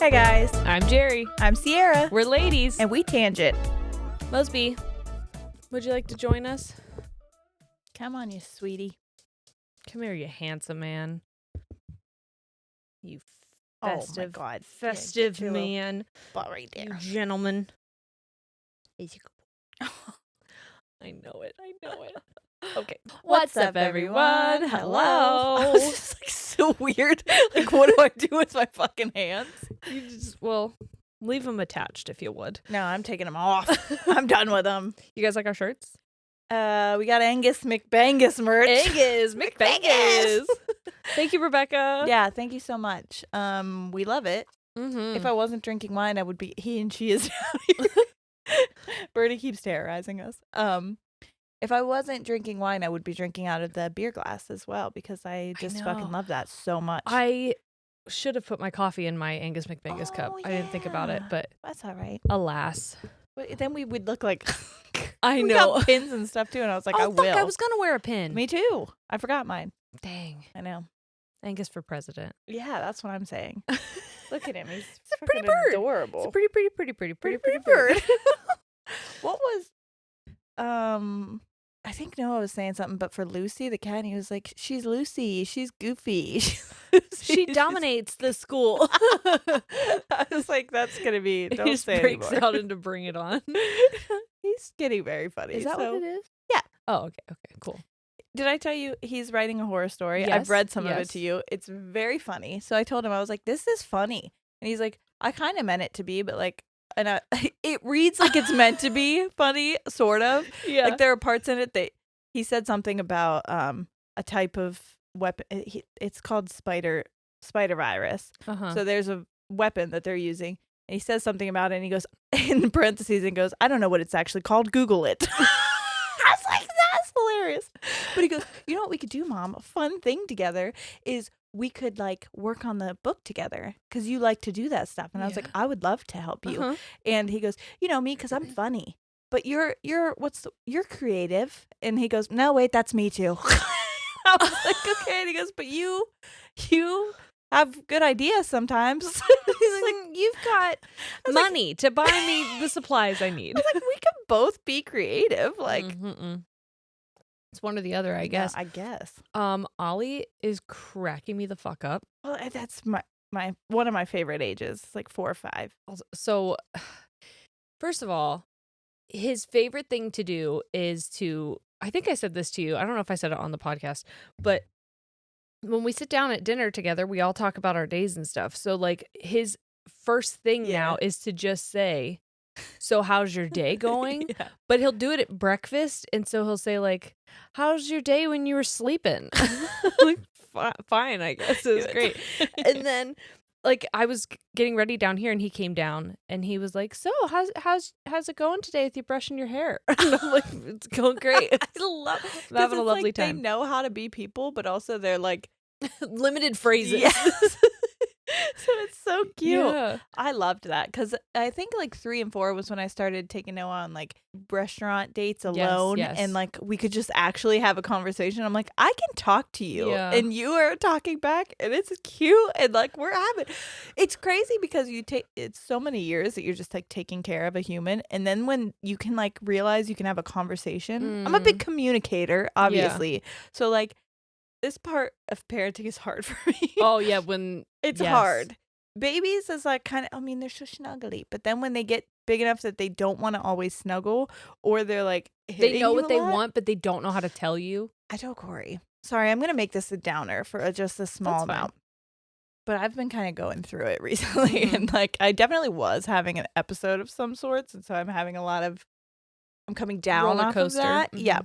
Hey guys, I'm Jerry. I'm Ciara. We're ladies. And we tangent. Mosby, would you like to join us? Come on, you sweetie. Come here, you handsome man. You Oh my festive, God. festive Yeah, get your man. Butt right there. You gentleman. I know it. Okay. What's up, everyone? Hello. This is like so weird. Like, what do I do with my fucking hands? You just, leave them attached if you would. No, I'm taking them off. I'm done with them. You guys like our shirts? We got Angus McBangus merch. Angus McBangus. Thank you, Rebecca. Yeah, thank you so much. We love it. Mm-hmm. If I wasn't drinking wine, I would be he and she is down here. Birdie keeps terrorizing us. If I wasn't drinking wine, I would be drinking out of the beer glass as well because I just fucking love that so much. I should have put my coffee in my Angus McBangus cup. I didn't think about it, but that's all right. Alas. But then we would look like I we know got pins and stuff too, and I was like, I will. I was gonna wear a pin. Me too. I forgot mine. Dang. I know. Angus for president. Yeah, that's what I'm saying. Look at him. He's a pretty bird. Adorable. It's a pretty bird. What was I think Noah was saying something, but for Lucy the cat, he was like, she's Lucy, she's goofy. She dominates the school. I was like, that's gonna be don't he just say breaks anymore. out into Bring It On. He's getting very funny. Is that what it is? Yeah. Oh, okay, cool. Did I tell you he's writing a horror story? Yes, I've read some of it to you. It's very funny. So I told him, I was like, this is funny. And he's like, I kind of meant it to be, but like, and it reads like it's meant to be funny, sort of. Yeah. Like there are parts in it that he said something about a type of weapon. It's called spider virus. Uh-huh. So there's a weapon that they're using. And he says something about it and he goes, in parentheses, and goes, I don't know what it's actually called. Google it. I was like, that's hilarious. But he goes, you know what we could do, Mom? A fun thing together is we could like work on the book together because you like to do that stuff. And I was like, I would love to help you. Uh-huh. And he goes, you know me because I'm funny, but you're creative. And he goes, no, wait, that's me too. I was like, okay. And he goes, but you have good ideas sometimes. He's like, you've got money to buy me the supplies I need. I was like, we can both be creative. Like, it's one or the other, I guess. Yeah, I guess. Ollie is cracking me the fuck up. Well, that's my one of my favorite ages. It's like 4 or 5. So, first of all, his favorite thing to do is to, I think I said this to you. I don't know if I said it on the podcast, but when we sit down at dinner together, we all talk about our days and stuff. So like his first thing now is to just say, so how's your day going? Yeah. But he'll do it at breakfast. And so he'll say like, how's your day when you were sleeping? Like, fine, I guess. It was great. And then like I was getting ready down here and he came down and he was like, so how's it going today with you brushing your hair? And I'm like, it's going great. I love I'm having a lovely like time. They know how to be people, but also they're like limited phrases. Yes. So it's so cute. Yeah. I loved that because I think like 3 and 4 was when I started taking Noah on like restaurant dates alone, yes. and like we could just actually have a conversation. I'm like, I can talk to you, and you are talking back, and it's cute, and like we're having. It's crazy because it's so many years that you're just like taking care of a human, and then when you can like realize you can have a conversation. I'm a big communicator, obviously, so like. This part of parenting is hard for me. Oh, yeah, when... It's hard. Babies is like kind of, I mean, they're so snuggly. But then when they get big enough that they don't want to always snuggle, or they're like they know what they want, but they don't know how to tell you. I told Corey. Sorry, I'm going to make this a downer for just a small amount. But I've been kind of going through it recently. And like, I definitely was having an episode of some sorts. And so I'm having I'm coming down roller off coaster. Of that. Yeah.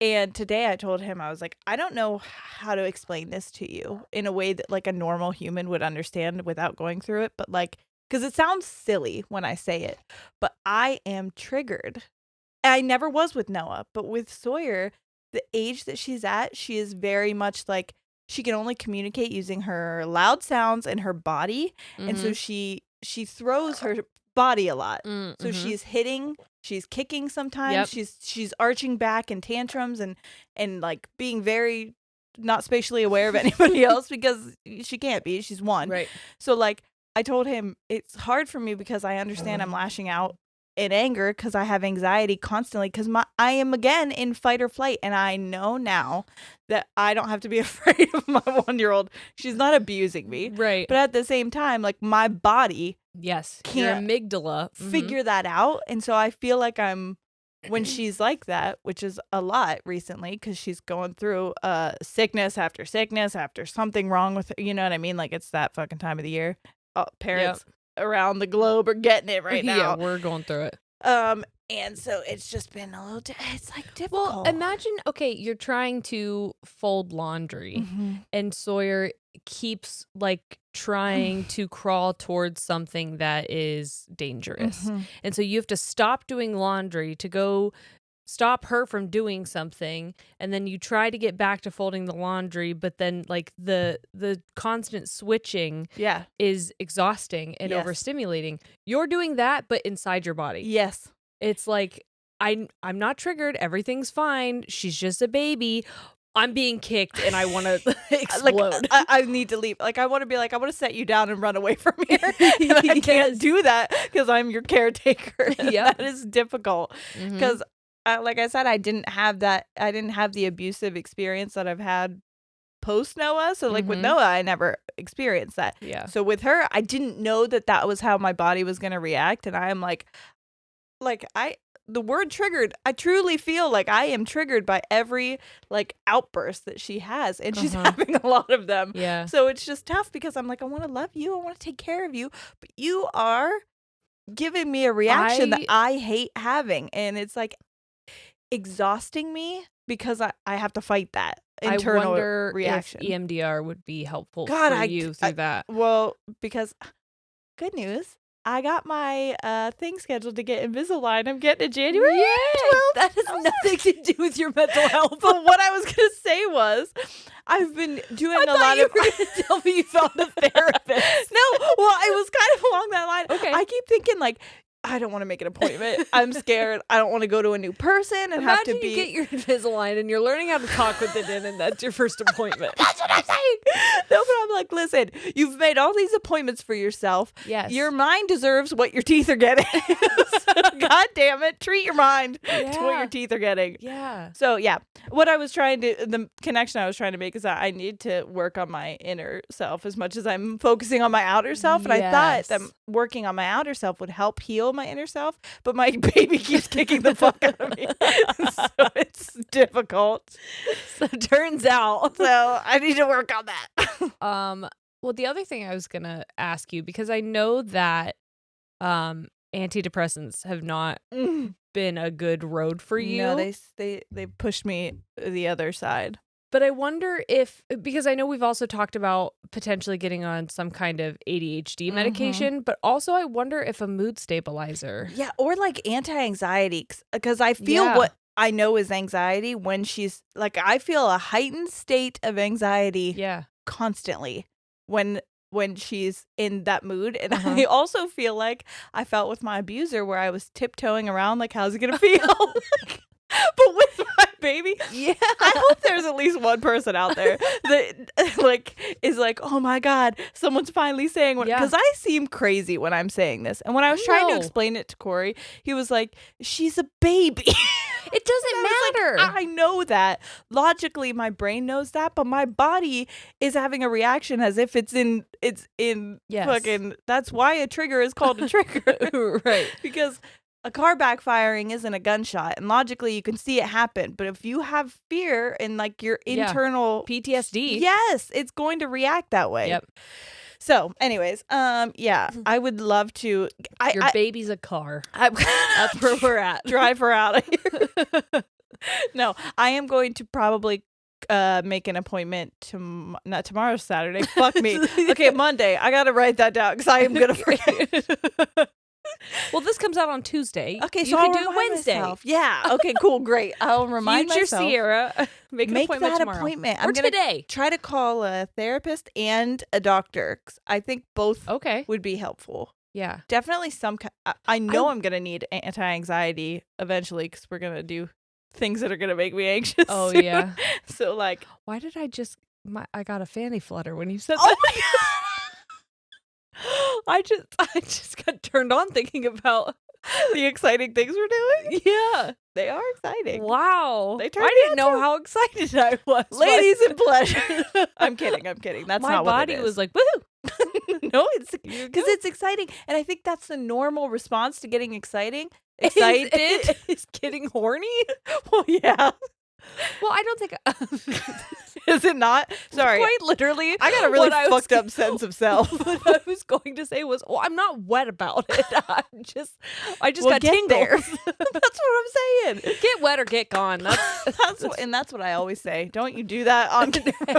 And today I told him, I was like, I don't know how to explain this to you in a way that like a normal human would understand without going through it. But like, because it sounds silly when I say it, but I am triggered. I never was with Noah, but with Sawyer, the age that she's at, she is very much like she can only communicate using her loud sounds and her body. And so she throws her body a lot. So she's hitting, she's kicking sometimes, she's arching back in tantrums and like being very not spatially aware of anybody else because she can't be, she's 1. Right. So like I told him it's hard for me because I understand I'm lashing out in anger because I have anxiety constantly because I am again in fight or flight, and I know now that I don't have to be afraid of my 1-year-old. She's not abusing me, Right. but at the same time, like my body Yes. Your can't amygdala. figure that out, and so I feel like when she's like that, which is a lot recently because she's going through sickness after something wrong with her, you know what I mean? Like it's that fucking time of the year. Parents around the globe are getting it right now. Yeah, we're going through it. And so it's just been a little it's like Well, difficult. imagine, okay, you're trying to fold laundry and Sawyer keeps like trying to crawl towards something that is dangerous. And so you have to stop doing laundry to go stop her from doing something, and then you try to get back to folding the laundry, but then like the constant switching is exhausting and overstimulating. You're doing that but inside your body. Yes. It's like I'm not triggered, everything's fine, she's just a baby. I'm being kicked and I want to explode. Like, I need to leave. Like I want to be like, I want to set you down and run away from here. And I can't do that because I'm your caretaker. Yeah, that is difficult because like I said, I didn't have the abusive experience that I've had post Noah. So like with Noah, I never experienced that. Yeah. So with her, I didn't know that was how my body was going to react. And I am like the word triggered, I truly feel like I am triggered by every like outburst that she has, and she's having a lot of them. Yeah. So it's just tough because I'm like, I want to love you, I want to take care of you, but you are giving me a reaction that I hate having, and it's like exhausting me because I have to fight that internal reaction. If EMDR would be helpful God, for you through that. Well, because good news, I got my thing scheduled to get Invisalign. I'm getting it January 12th. That has nothing to do with your mental health. But what I was going to say was, I've been doing a lot of... you were going to tell me you found a therapist. No, well, it was kind of along that line. Okay. I keep thinking, like, I don't want to make an appointment. I'm scared. I don't want to go to a new person and have to be... you get your Invisalign and you're learning how to talk with it in, and that's your first appointment. That's what I'm saying. No, but I'm like, listen, you've made all these appointments for yourself. Yes. Your mind deserves what your teeth are getting. So, God damn it. Treat your mind to what your teeth are getting. Yeah. So, the connection I was trying to make is that I need to work on my inner self as much as I'm focusing on my outer self. And I thought that working on my outer self would help heal my inner self, but my baby keeps kicking the fuck out of me. So it's difficult. So it turns out. So I need to work on that. Well, the other thing I was going to ask you, because I know that antidepressants have not been a good road for you. No, they pushed me the other side. But I wonder if, because I know we've also talked about potentially getting on some kind of ADHD medication, but also I wonder if a mood stabilizer. Yeah, or like anti-anxiety, because I feel what I know is anxiety when she's like, I feel a heightened state of anxiety constantly when she's in that mood. And I also feel like I felt with my abuser where I was tiptoeing around like, how's it going to feel? But with my baby, I hope there's at least one person out there that like is like, oh my God, someone's finally saying what, because I seem crazy when I'm saying this. And when I was trying to explain it to Corey, he was like, she's a baby. It doesn't matter. Like, I know that. Logically, my brain knows that, but my body is having a reaction as if it's in fucking, that's why a trigger is called a trigger. Right. Because a car backfiring isn't a gunshot, and logically you can see it happen. But if you have fear and like your internal PTSD, yes, it's going to react that way. Yep. So, anyways, I would love to. Your baby's a car. That's where we're at. Drive her out of here. No, I am going to probably make an appointment not tomorrow, Saturday. Fuck me. Okay, Monday. I gotta write that down because I am gonna forget. Well, this comes out on Tuesday. Okay, so you I'll can do it Wednesday. Myself. Yeah. Okay. Cool. Great. I'll remind myself. Ciara. Make an appointment that tomorrow. Appointment. Or today. Try to call a therapist and a doctor. 'Cause I think both would be helpful. Yeah. Definitely some. I know I'm gonna need anti-anxiety eventually because we're gonna do things that are gonna make me anxious. Oh soon. yeah. So like, why did I got a fanny flutter when you said oh that? my God. I just got turned on thinking about the exciting things we're doing. Yeah. They are exciting. Wow. They turned I me didn't on know too. how excited I was. Ladies and pleasure. I'm kidding. That's My not what body it is. was like, woohoo. No, it's You because go. it's exciting, and I think that's the normal response to getting excited. Is getting horny? Well, yeah. Well, I don't think Is it not? Sorry, quite literally. I got a really what I was fucked up sense of self. What I was going to say was, I'm not wet about it. I just Well, got get tingles. there. That's what I'm saying. Get wet or get gone. That's what I always say. Don't you do that on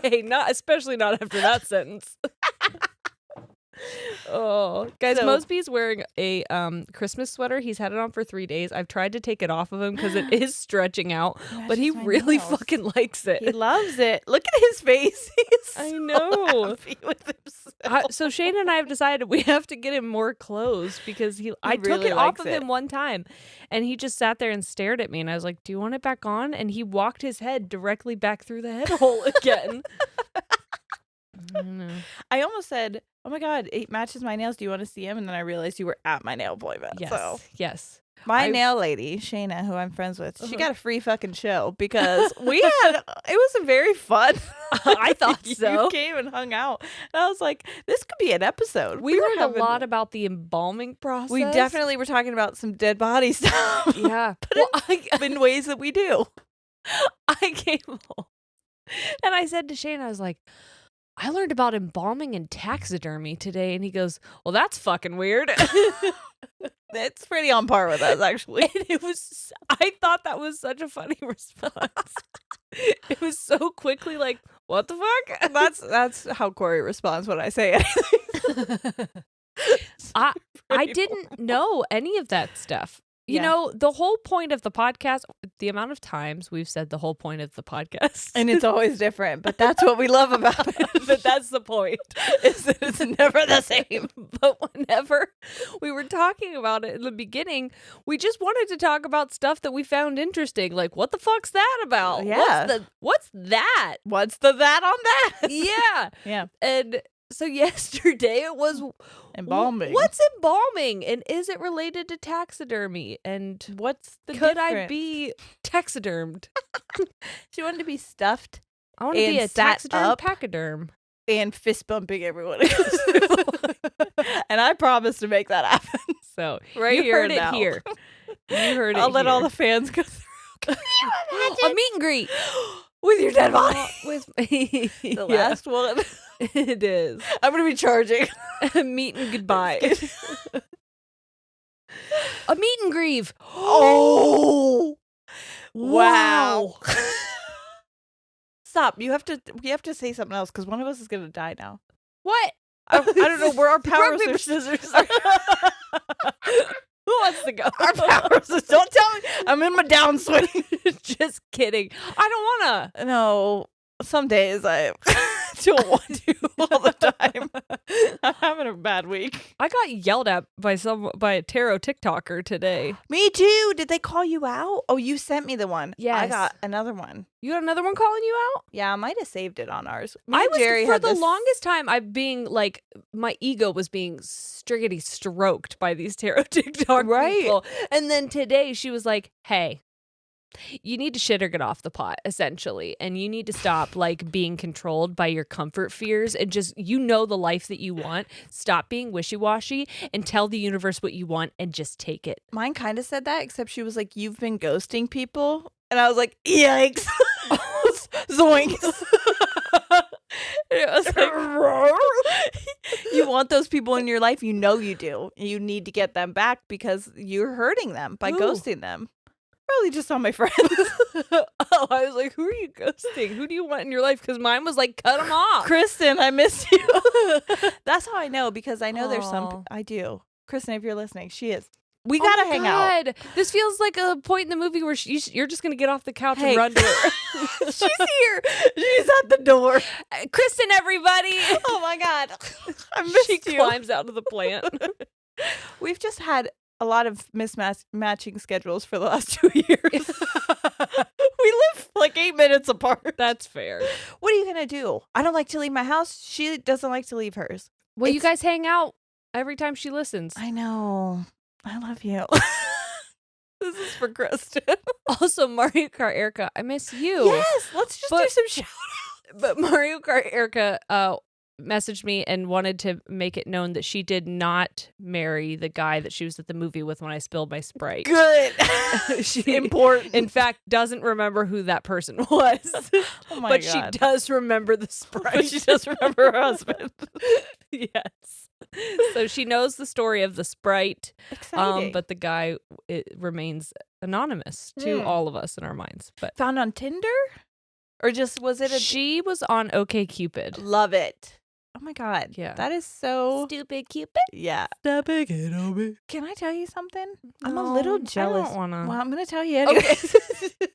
Hey, especially not after that sentence. Oh, guys, So- Mosby's wearing a Christmas sweater. He's had it on for 3 days. I've tried to take it off of him because it is stretching out, but he matches my really nails. fucking likes it. He loves it. Look at his face. He's I so know. happy with himself. So Shane and I have decided we have to get him more clothes because I took really it off likes of it. him one time and he just sat there and stared at me and I was like, do you want it back on? And he walked his head directly back through the head hole again. I don't know. I almost said, "Oh my god, it matches my nails. Do you want to see him?" And then I realized you were at my nail appointment. Yes. So Yes. my nail lady, Shayna, who I'm friends with, she Uh-huh. got a free fucking show because it was a very fun. I thought so. You came and hung out, and I was like, "This could be an episode." We were learned having- a lot about the embalming process. We definitely were talking about some dead body stuff. Yeah. But in ways that we do. I came home and I said to Shane, I was like, I learned about embalming and taxidermy today. And he goes, well, that's fucking weird. It's pretty on par with us, actually. And I thought that was such a funny response. It was so quickly like, what the fuck? That's how Corey responds when I say anything. I Pretty didn't know any of that stuff. You Yeah. know, the whole point of the podcast, the amount of times we've said the whole point of the podcast. And it's always different, but that's what we love about it. But that's the point. Is that it's never the same. But whenever we were talking about it in the beginning, we just wanted to talk about stuff that we found interesting. Like, what the fuck's that about? Yeah. What's that? What's the that on that? Yeah. Yeah. And so yesterday it was Embalming. What's embalming? And is it related to taxidermy? And What's the could I difference? be taxidermed? She wanted to be stuffed I want to be And a sat taxiderm up. pachyderm. and fist bumping everyone it goes through. And I promise to make that happen. So Right you here heard and it now. here. You heard it I'll let all here. the fans go through. A meet and greet. With your dead body. With The Yeah, last one. it is. I'm going to be charging. A meet and goodbye. A meet and grieve. Oh. Wow. Stop. We have to say something else because one of us is going to die now. What? I don't know where our powers Rock, paper, are. scissors. Who wants to go? Our powers is. Don't tell me. I'm in my downswing. Just kidding. I don't want to. No. Some days I don't want to all the time. I'm having a bad week. I got yelled at by a tarot TikToker today. Me too. Did they call you out? Oh, you sent me the one. I Yes. got another one. You got another one calling you out? Yeah, I might have saved it on ours. Me I and was Jerry for had the this- longest time. I'm being like, my ego was being striggity stroked by these tarot TikTok Right. people. And then today she was like, "Hey, you need to shit or get off the pot, essentially, and you need to stop like being controlled by your comfort fears and just the life that you want. Stop being wishy washy and tell the universe what you want and just take it." Mine kind of said that, except she was like, "You've been ghosting people," and I was like, "Yikes!" Zoinks. It was like, you want those people in your life, you know you do. You need to get them back because you're hurting them by Who? ghosting them. Probably just all my friends. Oh, I was like, who are you ghosting? Who do you want in your life? Because mine was like, cut them off. Kristen, I miss you. That's how I know, because I know there's Aw. some. I do. Kristen, if you're listening, she is. We Oh gotta my hang out. God. This feels like a point in the movie where you're just going to get off the couch Hey. and run to her. She's here. She's at the door. Kristen, everybody. Oh my God. I missed She you. climbs out of the plant. We've just had a lot of mismatching schedules for the last 2 years. We live like 8 minutes apart. That's fair. What are you going to do? I don't like to leave my house. She doesn't like to leave hers. Well, you It's- guys hang out every time she listens. I know. I love you. This is for Kristen. Also, Mario Kart Erica, I miss you. Yes, let's just do some shout outs. But Mario Kart Erica messaged me and wanted to make it known that she did not marry the guy that she was at the movie with when I spilled my Sprite. Good. She, important. in fact, doesn't remember who that person was. Oh my but God. she does remember the Sprite. But she does remember her husband. Yes. So she knows the story of the Sprite. Exciting. But the guy remains anonymous to all of us in our minds. But found on Tinder? Or just was it a she was on OkCupid. Love it. Oh my God. Yeah. That is so Stupid Cupid. Yeah. Stupid Cupid. Can I tell you something? I'm a No, little I jealous. don't wanna. Well, I'm gonna tell you anyway. Okay.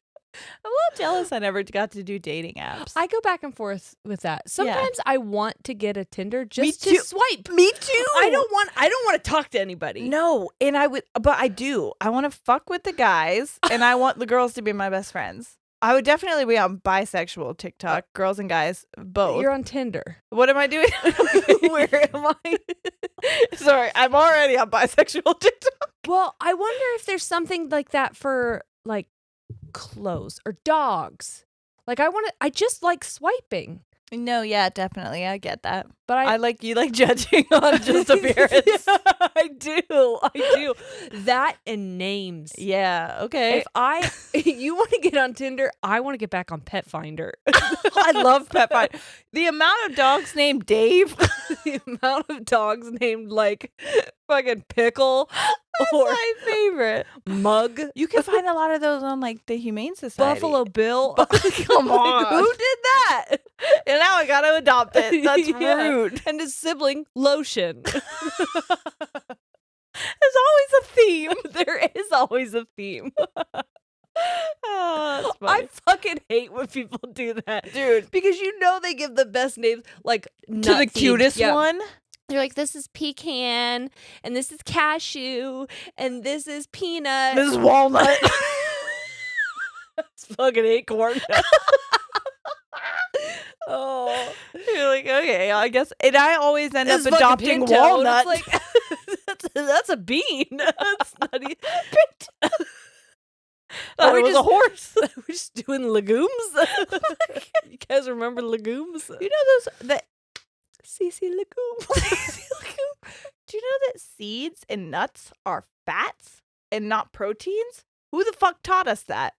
I'm a little jealous I never got to do dating apps. I go back and forth with that. Sometimes I want to get a Tinder just Me to too. swipe. Me too. I don't want to talk to anybody. No, and I would, but I do. I want to fuck with the guys, and I want the girls to be my best friends. I would definitely be on bisexual TikTok, girls and guys, both. You're on Tinder. What am I doing? Where am I? Sorry, I'm already on bisexual TikTok. Well, I wonder if there's something like that for like clothes or dogs. Like I just like swiping. No, yeah, definitely. I get that. But I like you like judging on just appearance. Yeah, I do. That and names. Yeah, okay. If you want to get on Tinder, I want to get back on Pet Finder. I love Pet Finder. The amount of dogs named Dave. The amount of dogs named like fucking Pickle That's or my favorite. Mug. You can find a lot of those on like the Humane Society. Buffalo Bill. Come on. Who did that? And now I gotta adopt it. That's Yeah. rude. And his sibling, Lotion. There's always a theme. There is always a theme. Oh, that's funny. I fucking hate when people do that. Dude. Because you know they give the best names, like To the nut-themed. cutest Yeah. one. They're like, this is pecan, and this is cashew, and this is peanut. This is walnut. It's fucking acorn. Oh, You're like, okay, I guess. And I always end this up is fucking adopting pinto, and walnut. it's like, that's a bean. That's not even. That was a horse. We're just doing legumes. You guys remember legumes? You know those that CC legume. Do you know that seeds and nuts are fats and not proteins? Who the fuck taught us that?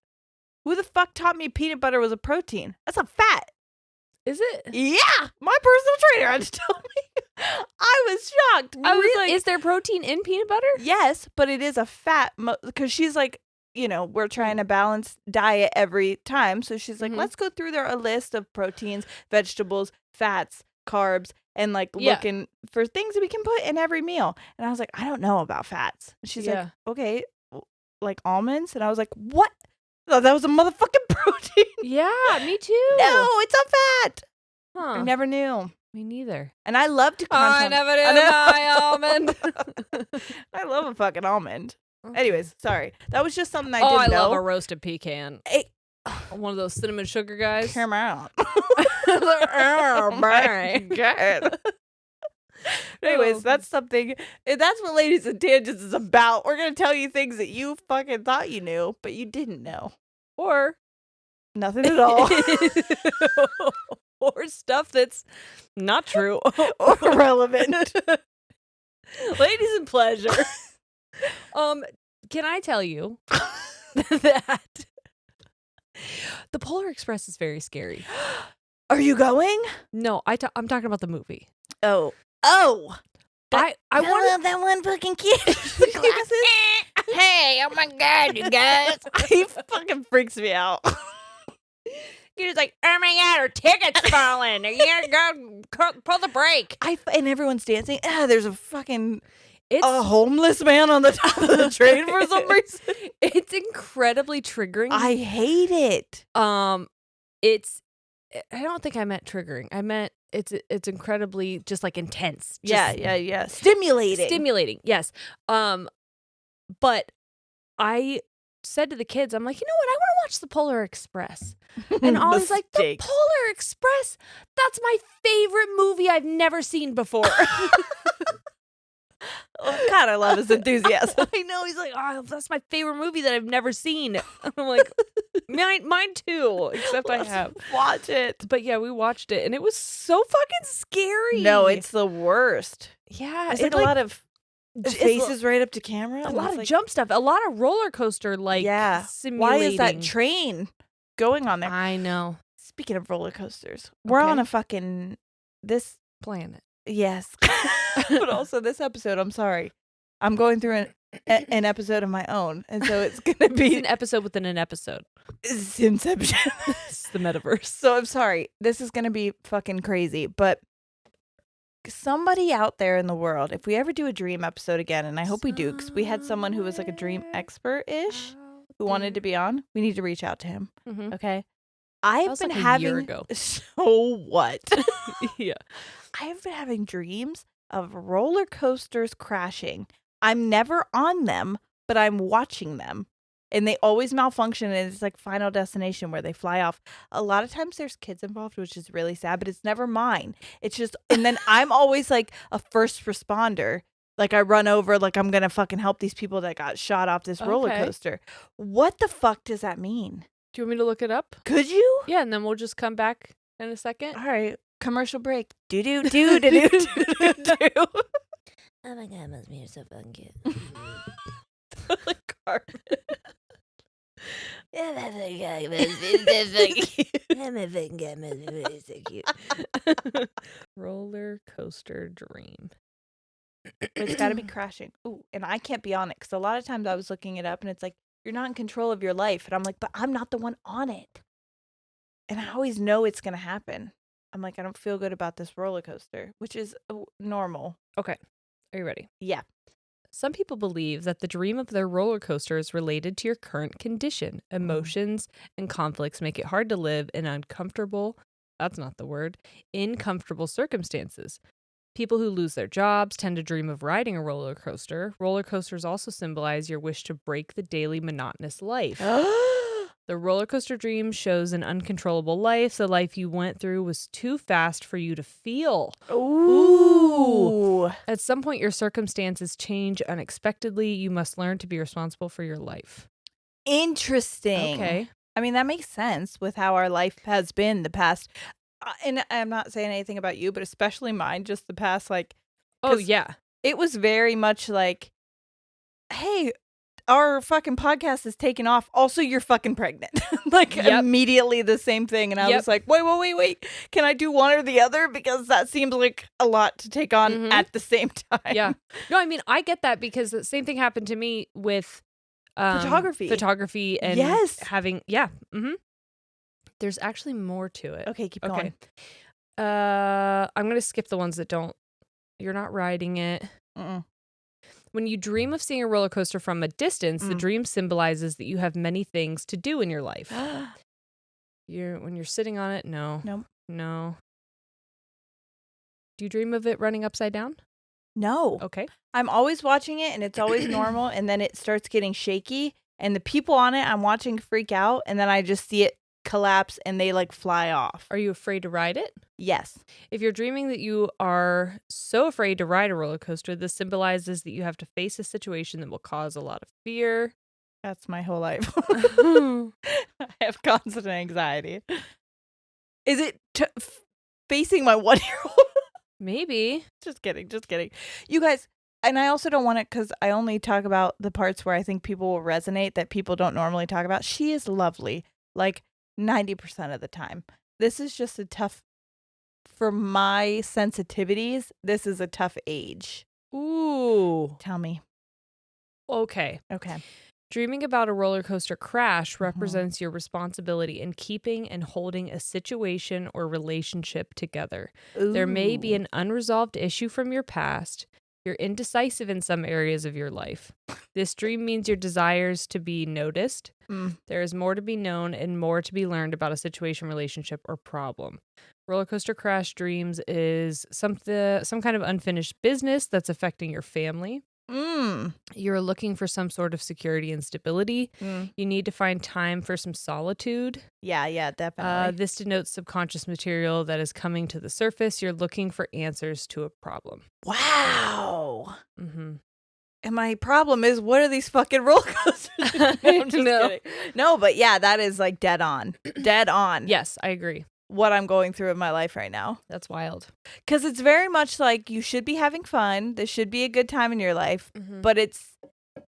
Who the fuck taught me peanut butter was a protein? That's a fat. Is it? Yeah, my personal trainer had to tell me. I was shocked. I was Really? like, Is there protein in peanut butter? yes, but it is a fat because she's like, you know, we're trying to balance diet every time. So she's like, Mhm. let's go through a list of proteins, vegetables, fats, carbs, and like Yeah. looking for things that we can put in every meal. And I was like, I don't know about fats. And she's like, Yeah. okay, like almonds. And I was like, what? I thought that was a motherfucking protein. Yeah, me too. No, it's a fat. Huh. I never knew. Me neither. And I love to I never knew my almond. I love a fucking almond. Okay. Anyways, sorry. That was just something I Oh, didn't I know. love a roasted pecan. Hey, One of those cinnamon sugar guys. come out. Oh my God. Anyways, that's something. That's what Ladies and Tangents is about. We're gonna tell you things that you fucking thought you knew, but you didn't know. Or Nothing at all. or stuff that's not true. Or relevant. Ladies and pleasure. Can I tell you that the Polar Express is very scary? Are you going? No, I'm talking about the movie. Oh. I want that one fucking kid with the glasses. Hey, oh my God, you guys. He fucking freaks me out. You're just like, oh my God, our ticket's falling. You gotta go pull the brake. And everyone's dancing. There's a fucking It's a homeless man on the top of the train for some reason. it's incredibly triggering. I hate it. It's I don't think I meant triggering. I meant it's incredibly just like intense. Just Yeah. Stimulating. Stimulating, yes. But I said to the kids, I'm like, you know what? I want to watch the Polar Express. And Ollie's like, the Mistakes. Polar Express? That's my favorite movie I've never seen before. God, I love his enthusiasm. I know. He's like, oh, that's my favorite movie that I've never seen. I'm like, mine too, except I Let's have. watch it. But yeah, we watched it and it was so fucking scary. No, it's the worst. yeah. It's it, like a lot of it's faces right up to camera. a and lot it's of like, jump stuff, a lot of roller coaster yeah. simulating. Why is that train going on there? I know. Speaking of roller coasters, we're on Okay. a fucking this. Planet. Yes, but also this episode. I'm sorry, I'm going through an episode of my own, and so it's gonna It's be an episode within an episode. Inception. It's the metaverse. So I'm sorry. This is gonna be fucking crazy, but somebody out there in the world, if we ever do a dream episode again, and I hope we do, because we had someone who was like a dream expert-ish who wanted to be on, we need to reach out to him. Mhm. Okay. I've was been like a having year ago. So what? Yeah. I've been having dreams of roller coasters crashing. I'm never on them, but I'm watching them. And they always malfunction, and it's like Final Destination where they fly off. A lot of times there's kids involved, which is really sad, but it's never mine. It's just, and then I'm always like a first responder. Like I run over, like I'm going to fucking help these people that got shot off this roller Okay. coaster. What the fuck does that mean? Do you want me to look it up? Could you? Yeah, and then we'll just come back in a second. All right. Commercial break. Do do do do do do do. Oh my god, must be so fun cute. Like Carmen. Yeah, that's so cute. So cute. Roller coaster dream. It's got to be crashing. Ooh, and I can't be on it because a lot of times I was looking it up and it's like, you're not in control of your life. And I'm like, but I'm not the one on it. And I always know it's going to happen. I'm like, I don't feel good about this roller coaster, which is normal. Okay. Are you ready? Yeah. Some people believe that the dream of their roller coaster is related to your current condition. Emotions and conflicts make it hard to live in uncomfortable, that's not the word, in comfortable circumstances. People who lose their jobs tend to dream of riding a roller coaster. Roller coasters also symbolize your wish to break the daily monotonous life. The roller coaster dream shows an uncontrollable life. The life you went through was too fast for you to feel. Ooh. At some point, your circumstances change unexpectedly. You must learn to be responsible for your life. Interesting. Okay. I mean, that makes sense with how our life has been the past. And I'm not saying anything about you, but especially mine, just the past, like. Oh, yeah. It was very much like, hey, our fucking podcast is taking off. Also, you're fucking pregnant. Like, Yep. immediately the same thing. And I Yep. was like, wait. Can I do one or the other? Because that seems like a lot to take on Mhm. at the same time. Yeah. No, I mean, I get that because the same thing happened to me with photography and Yes. having, yeah. Mm-hmm. There's actually more to it. Okay, keep Okay. going. I'm going to skip the ones that you're not riding it. Mm-mm. When you dream of seeing a roller coaster from a distance, the dream symbolizes that you have many things to do in your life. When you're sitting on it, no. Nope. No. Do you dream of it running upside down? No. Okay. I'm always watching it and it's always normal. And then it starts getting shaky. And the people on it, I'm watching freak out. And then I just see it collapse and they like fly off. Are you afraid to ride it? Yes. If you're dreaming that you are so afraid to ride a roller coaster, this symbolizes that you have to face a situation that will cause a lot of fear. That's my whole life. I have constant anxiety. Is it facing my 1-year-old? Maybe. Just kidding. You guys, and I also don't want it because I only talk about the parts where I think people will resonate that people don't normally talk about. She is lovely, like 90% of the time. This is just for my sensitivities, this is a tough age. Ooh. Tell me. Okay. Okay. Dreaming about a roller coaster crash represents your responsibility in keeping and holding a situation or relationship together. There may be an unresolved issue from your past. You're indecisive in some areas of your life. This dream means your desires to be noticed. There is more to be known and more to be learned about a situation, relationship, or problem. Roller coaster crash dreams is some kind of unfinished business that's affecting your family. You're looking for some sort of security and stability. You need to find time for some solitude. Yeah, definitely. This denotes subconscious material that is coming to the surface. You're looking for answers to a problem. Wow. And my problem is, what are these fucking roller coasters? No, I'm just kidding. No, but yeah, that is like dead on. Dead on. Yes, I agree. What I'm going through in my life right now. That's wild. Because it's very much like you should be having fun. This should be a good time in your life. Mm-hmm. But it's,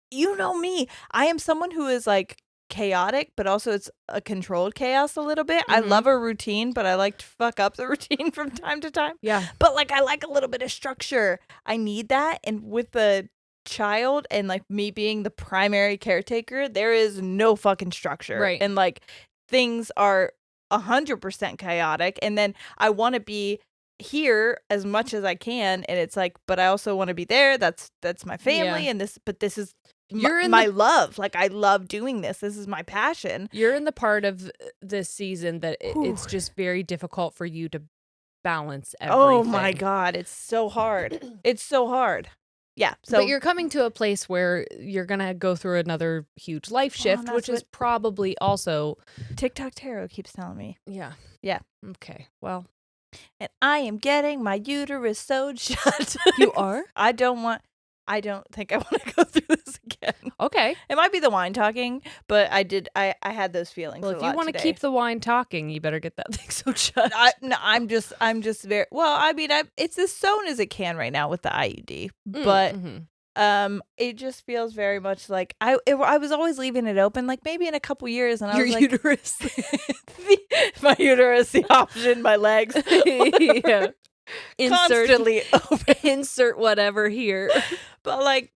you know me. I am someone who is like chaotic, but also it's a controlled chaos a little bit. I love a routine, but I like to fuck up the routine from time to time. Yeah. But like I like a little bit of structure. I need that. And with the child and like me being the primary caretaker, there is no fucking structure. Right. And like things are 100% chaotic. And then I want to be here as much as I can, and it's like, but I also want to be there. That's my family, and this is my love. Like I love doing this. This is my passion. You're in the part of this season that it's just very difficult for you to balance everything. Oh my God, it's so hard. It's so hard. Yeah. So, but you're coming to a place where you're gonna go through another huge life shift, which is probably also TikTok Tarot keeps telling me. Yeah. Yeah. Okay. Well. And I am getting my uterus sewed shut. You are? I don't think I want to go through this again. Okay. It might be the wine talking, but I had those feelings. Well, if you want to keep the wine talking, you better get that thing sewed shut. I'm just very well. I mean, it's as sewn as it can right now with the IUD, but it just feels very much like I was always leaving it open, like maybe in a couple years, and I was like, uterus, my uterus, the option, my legs, yeah. Constantly open. Insert whatever here. But like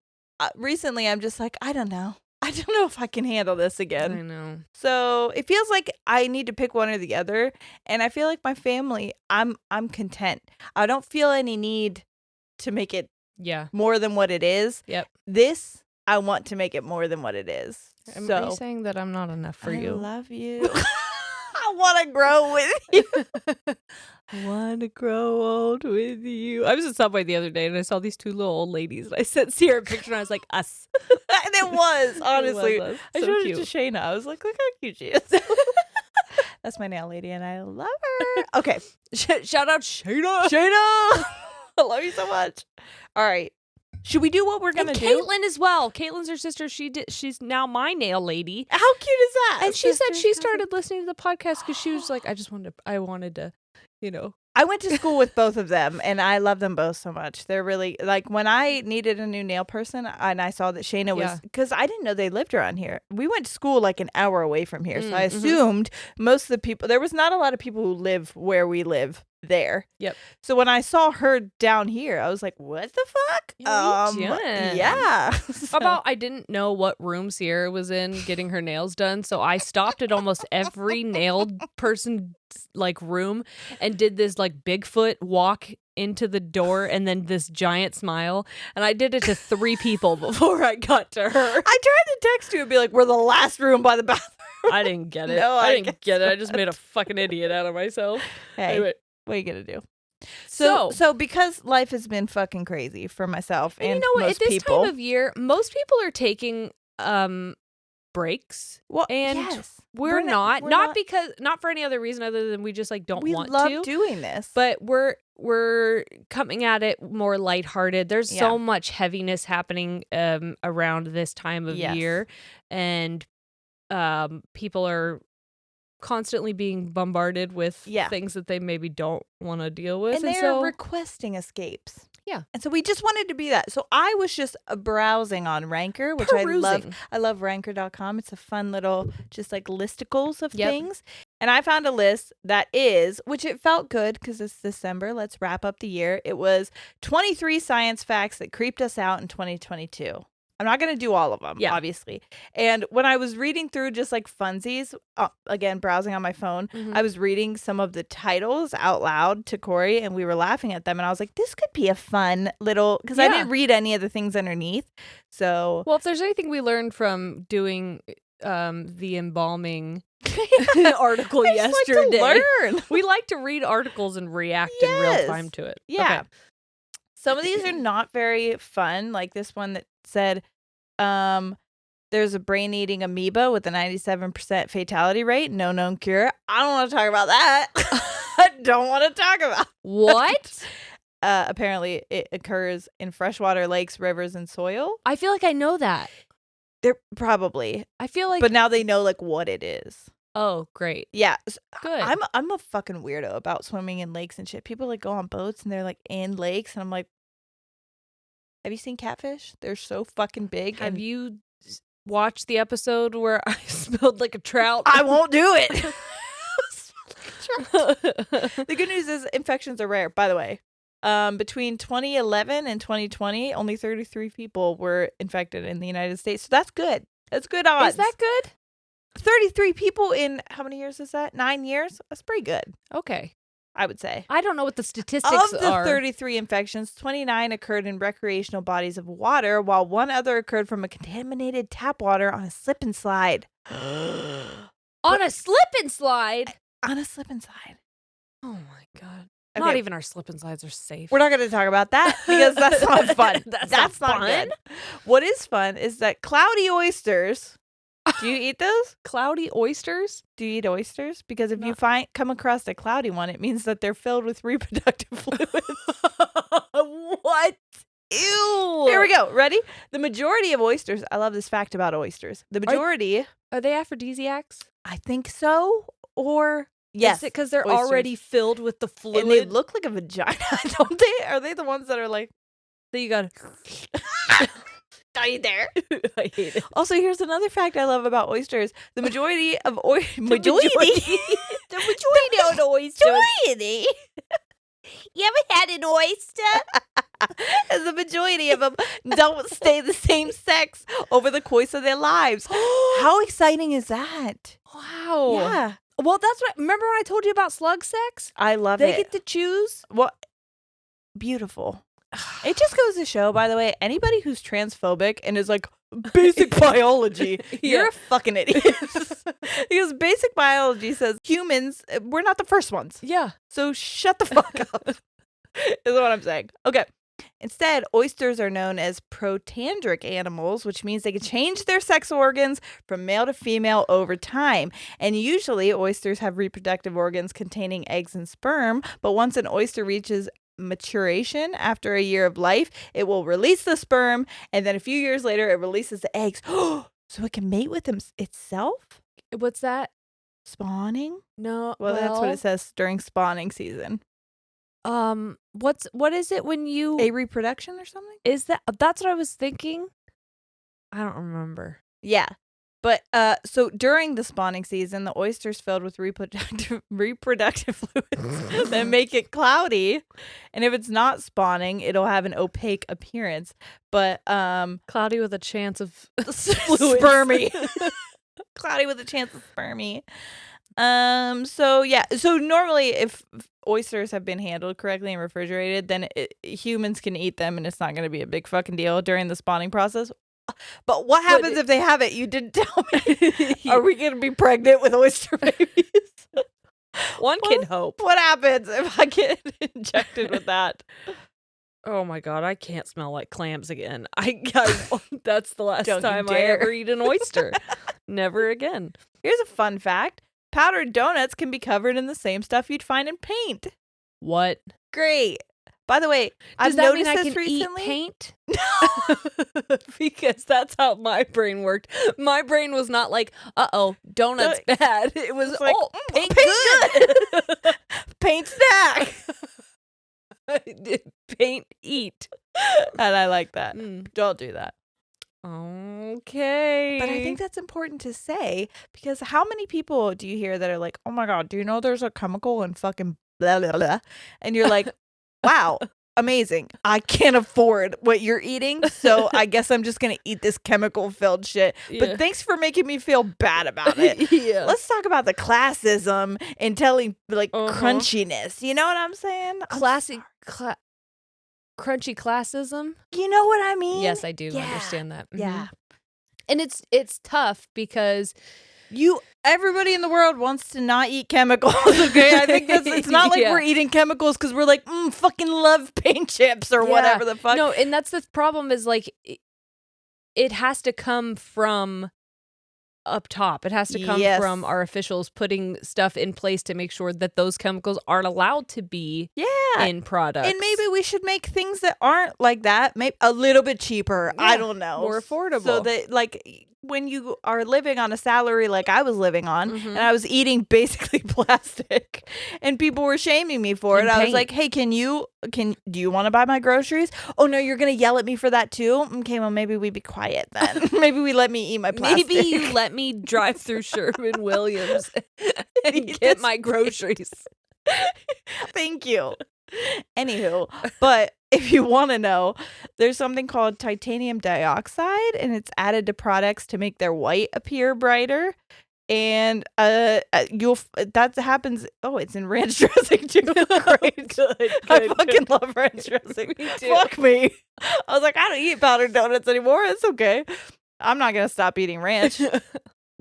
recently I'm just like, I don't know if I can handle this again. I know. So it feels like I need to pick one or the other, and I feel like my family, I'm content. I don't feel any need to make it more than what it is. Yep. This, I want to make it more than what it is. Are you saying that I'm not enough for you? I love you. I want to grow with you. I want to grow old with you. I was at Subway the other day and I saw these two little old ladies. And I sent Ciara a picture and I was like, us. And it was, honestly. It was us. I So showed cute. it to Shayna. I was like, look how cute she is. That's my nail lady and I love her. Okay. Shout out Shayna. Shayna. I love you so much. All right. Should we do what we're gonna do? Caitlin as well. Caitlin's her sister. She's now my nail lady. How cute is that? And she said she started listening to the podcast because she was like, I wanted to, I went to school with both of them, and I love them both so much. They're really, like, when I needed a new nail person, and I saw that Shayna was, because I didn't know they lived around here. We went to school like an hour away from here, so I assumed most of the people, there was not a lot of people who live where we live there. Yep. So when I saw her down here, I was like, what the fuck? Yeah. So. I didn't know what room Ciara was in getting her nails done, so I stopped at almost every nailed person's like room and did this like Bigfoot walk into the door and then this giant smile, and I did it to 3 people before I got to her. I tried to text you and be like, we're the last room by the bathroom. I didn't get it. No, I didn't get it. I just made a fucking idiot out of myself. Hey, anyway. What are you gonna do? So because life has been fucking crazy for myself and you know what? most At this people. time of year, most people are taking breaks. Well, and yes. we're not because not for any other reason other than we just like don't want to. We love doing this, but we're coming at it more lighthearted. There's so much heaviness happening around this time of year, and people are constantly being bombarded with things that they maybe don't want to deal with, and they're requesting escapes. Yeah. And so we just wanted to be that. So I was just browsing on Ranker, which I love. I love ranker.com. It's a fun little just like listicles of things. And I found a list that is, which it felt good because it's December. Let's wrap up the year. It was 23 science facts that creeped us out in 2022. I'm not going to do all of them, obviously. And when I was reading through just like funsies, again, browsing on my phone, I was reading some of the titles out loud to Corey, and we were laughing at them. And I was like, this could be a fun little, because I didn't read any of the things underneath. So, well, if there's anything we learned from doing the embalming article yesterday, like to learn. We like to read articles and react in real time to it. Yeah. Okay. Some of these are not very fun, like this one that said there's a brain-eating amoeba with a 97% fatality rate, no known cure. I don't want to talk about that. I don't want to talk about what? apparently it occurs in freshwater lakes, rivers, and soil. I feel like I know that. They're probably, I feel like. but now they know like what it is. Oh, great. Yeah, Good. I'm a fucking weirdo about swimming in lakes and shit. People like go on boats and they're like in lakes, and I'm like, have you seen catfish? They're so fucking big. Have and you watched the episode where I smelled like a trout? I won't do it. The good news is infections are rare, by the way. Between 2011 and 2020, only 33 people were infected in the United States. So that's good. That's good odds. Is that good? 33 people in how many years is that? 9 years? That's pretty good, Okay. I would say. I don't know what the statistics Of the are. 33 infections, 29 occurred in recreational bodies of water, while one other occurred from a contaminated tap water on a slip and slide. On a slip and slide? On a slip and slide. Oh my God. Okay. Not even our slip and slides are safe. We're not going to talk about that because that's not fun. That's not not good. What is fun is that cloudy oysters. Do you eat those? Cloudy oysters? Do you eat oysters? Because if No. you come across a cloudy one, it means that they're filled with reproductive fluids. What? Ew. Here we go. Ready? The majority of oysters. I love this fact about oysters. The majority. Are they aphrodisiacs? I think so. Or yes, Is it because they're oysters. already filled with the fluid? And they look like a vagina, don't they? Are they the ones that are like? So you got. Are you there? I hate it. Also, here's another fact I love about oysters. The majority of majority of the oysters. You ever had an oyster? As the majority of them don't stay the same sex over the course of their lives. How exciting is that? Wow. Yeah. Well, that's what. Remember when I told you about slug sex? I love They it. get to choose. What? Beautiful. It just goes to show, by the way, anybody who's transphobic and is like, basic biology, you're a fucking idiot. Because basic biology says humans, we're not the first ones. Yeah. So shut the fuck up, is what I'm saying. Okay. Instead, oysters are known as protandric animals, which means they can change their sex organs from male to female over time. And usually, oysters have reproductive organs containing eggs and sperm. But once an oyster reaches maturation after a year of life, it will release the sperm, and then a few years later, it releases the eggs. So it can mate with itself? What's that? Spawning? No. Well, that's what it says during spawning season. What is it when you A reproduction or something? is that? That's what I was thinking. I don't remember. Yeah. But so during the spawning season, the oyster's filled with reproductive fluids that make it cloudy. And if it's not spawning, it'll have an opaque appearance. But Cloudy with a chance of spermy. Cloudy with a chance of spermy. So yeah. So normally if oysters have been handled correctly and refrigerated, then humans can eat them and it's not going to be a big fucking deal during the spawning process. But what happens if they have it? You didn't tell me. Are we going to be pregnant with oyster babies? One can hope. What happens if I get injected with that? Oh my God, I can't smell like clams again. That's the last Don't you time I dare. ever eat an oyster. Never again. Here's a fun fact. Powdered donuts can be covered in the same stuff you'd find in paint. What? Great. By the way, Does I've that mean noticed I this can recently. eat paint? Because that's how my brain worked. My brain was not like, uh-oh, donut's bad. It was like, oh, paint good. Paint snack. Paint eat. And I like that. Mm. Don't do that. Okay. But I think that's important to say because how many people do you hear that are like, oh my God, do you know there's a chemical in fucking blah, blah, blah? And you're like, wow, amazing. I can't afford what you're eating. So I guess I'm just going to eat this chemical filled shit. Yeah. But thanks for making me feel bad about it. Yeah. Let's talk about the classism and telling like crunchiness. You know what I'm saying? Classic, crunchy classism. You know what I mean? Yes, I do Yeah. understand that. Yeah. And it's tough because Everybody in the world wants to not eat chemicals, okay? I think it's not like Yeah. we're eating chemicals because we're like, fucking love paint chips or whatever the fuck. No, and that's the problem is like it has to come from up top. It has to come from our officials putting stuff in place to make sure that those chemicals aren't allowed to be in products. And maybe we should make things that aren't like that, maybe a little bit cheaper. I don't know. More affordable. So that, like, when you are living on a salary like I was living on, and I was eating basically plastic, and people were shaming me for it, I was like, hey, do you want to buy my groceries? Oh, no, you're going to yell at me for that too? Okay, well, maybe we be quiet then. Maybe we let me eat my plastic. Maybe you let me drive through Sherwin-Williams and get my groceries. Thank you. Anywho, but if you want to know, there's something called titanium dioxide, and it's added to products to make their white appear brighter. And that happens. Oh, it's in ranch dressing too. Great, good. I fucking love ranch dressing. Me too. Fuck me. I was like, I don't eat powdered donuts anymore. It's okay. I'm not gonna stop eating ranch. And